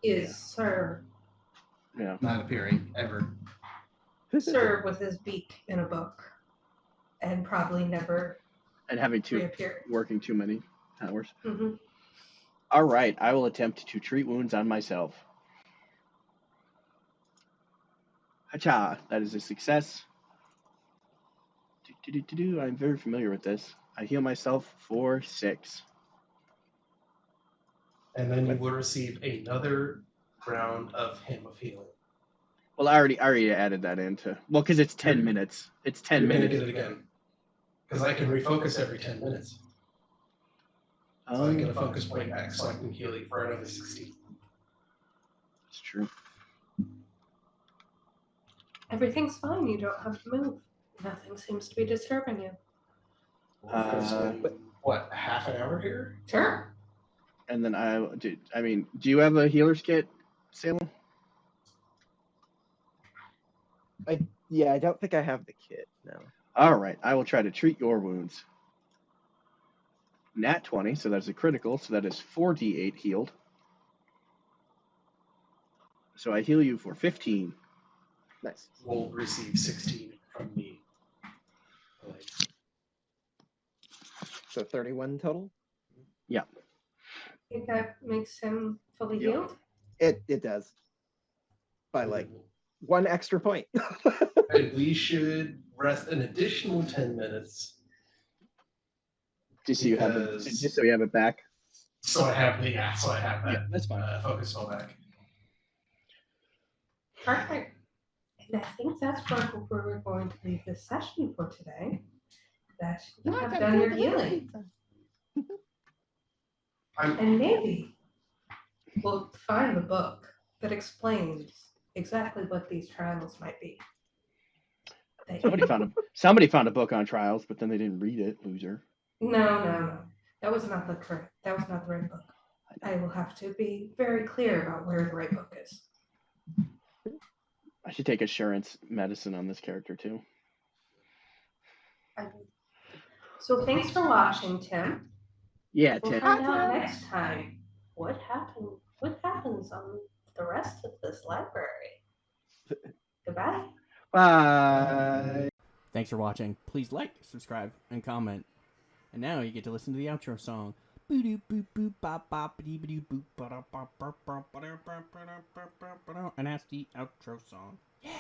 is Sir. Yeah. Not appearing ever. Sir with his beak in a book. And probably never And having reappear. working too many hours. Mm-hmm. All right, I will attempt to treat wounds on myself. Hacha, that is a success. I'm very familiar with this. I heal myself for 6. And then you will receive another round of Hymn of Healing. Well, I already added that into. Well, because it's 10 minutes. It's 10 You're minutes. going to get it again. Because I can refocus every 10 minutes. So I get a focus point back so I can heal you for another 16. It's true. Everything's fine. You don't have to move. Nothing seems to be disturbing you. What, half an hour here? Sure. And then do you have a healer's kit, Salem? I don't think I have the kit. No. All right, I will try to treat your wounds. Nat 20, so that's a critical, so that is 4d8 healed. So I heal you for 15. Nice. Will receive 16 from me. So 31 total? Yeah. Think that makes him fully Yep. healed? It does. By like 1 extra point. And we should rest an additional 10 minutes. Just so you have it back. So I have that. Yeah, that's fine. Focus spell back. Perfect. And I think that's where we're going to leave this session for today. That you have done your healing. And maybe we'll find the book that explains exactly what these trials might be. Somebody found a book on trials, but then they didn't read it, loser. No. That was not the right book. I will have to be very clear about where the right book is. I should take assurance medicine on this character too. So thanks for watching, Tim. Yeah, We'll Tim. find out next time what happens on the rest of this library. Goodbye. Bye. Thanks for watching. Please like, subscribe, and comment. And now you get to listen to the outro song. And that's the outro song. Yeah.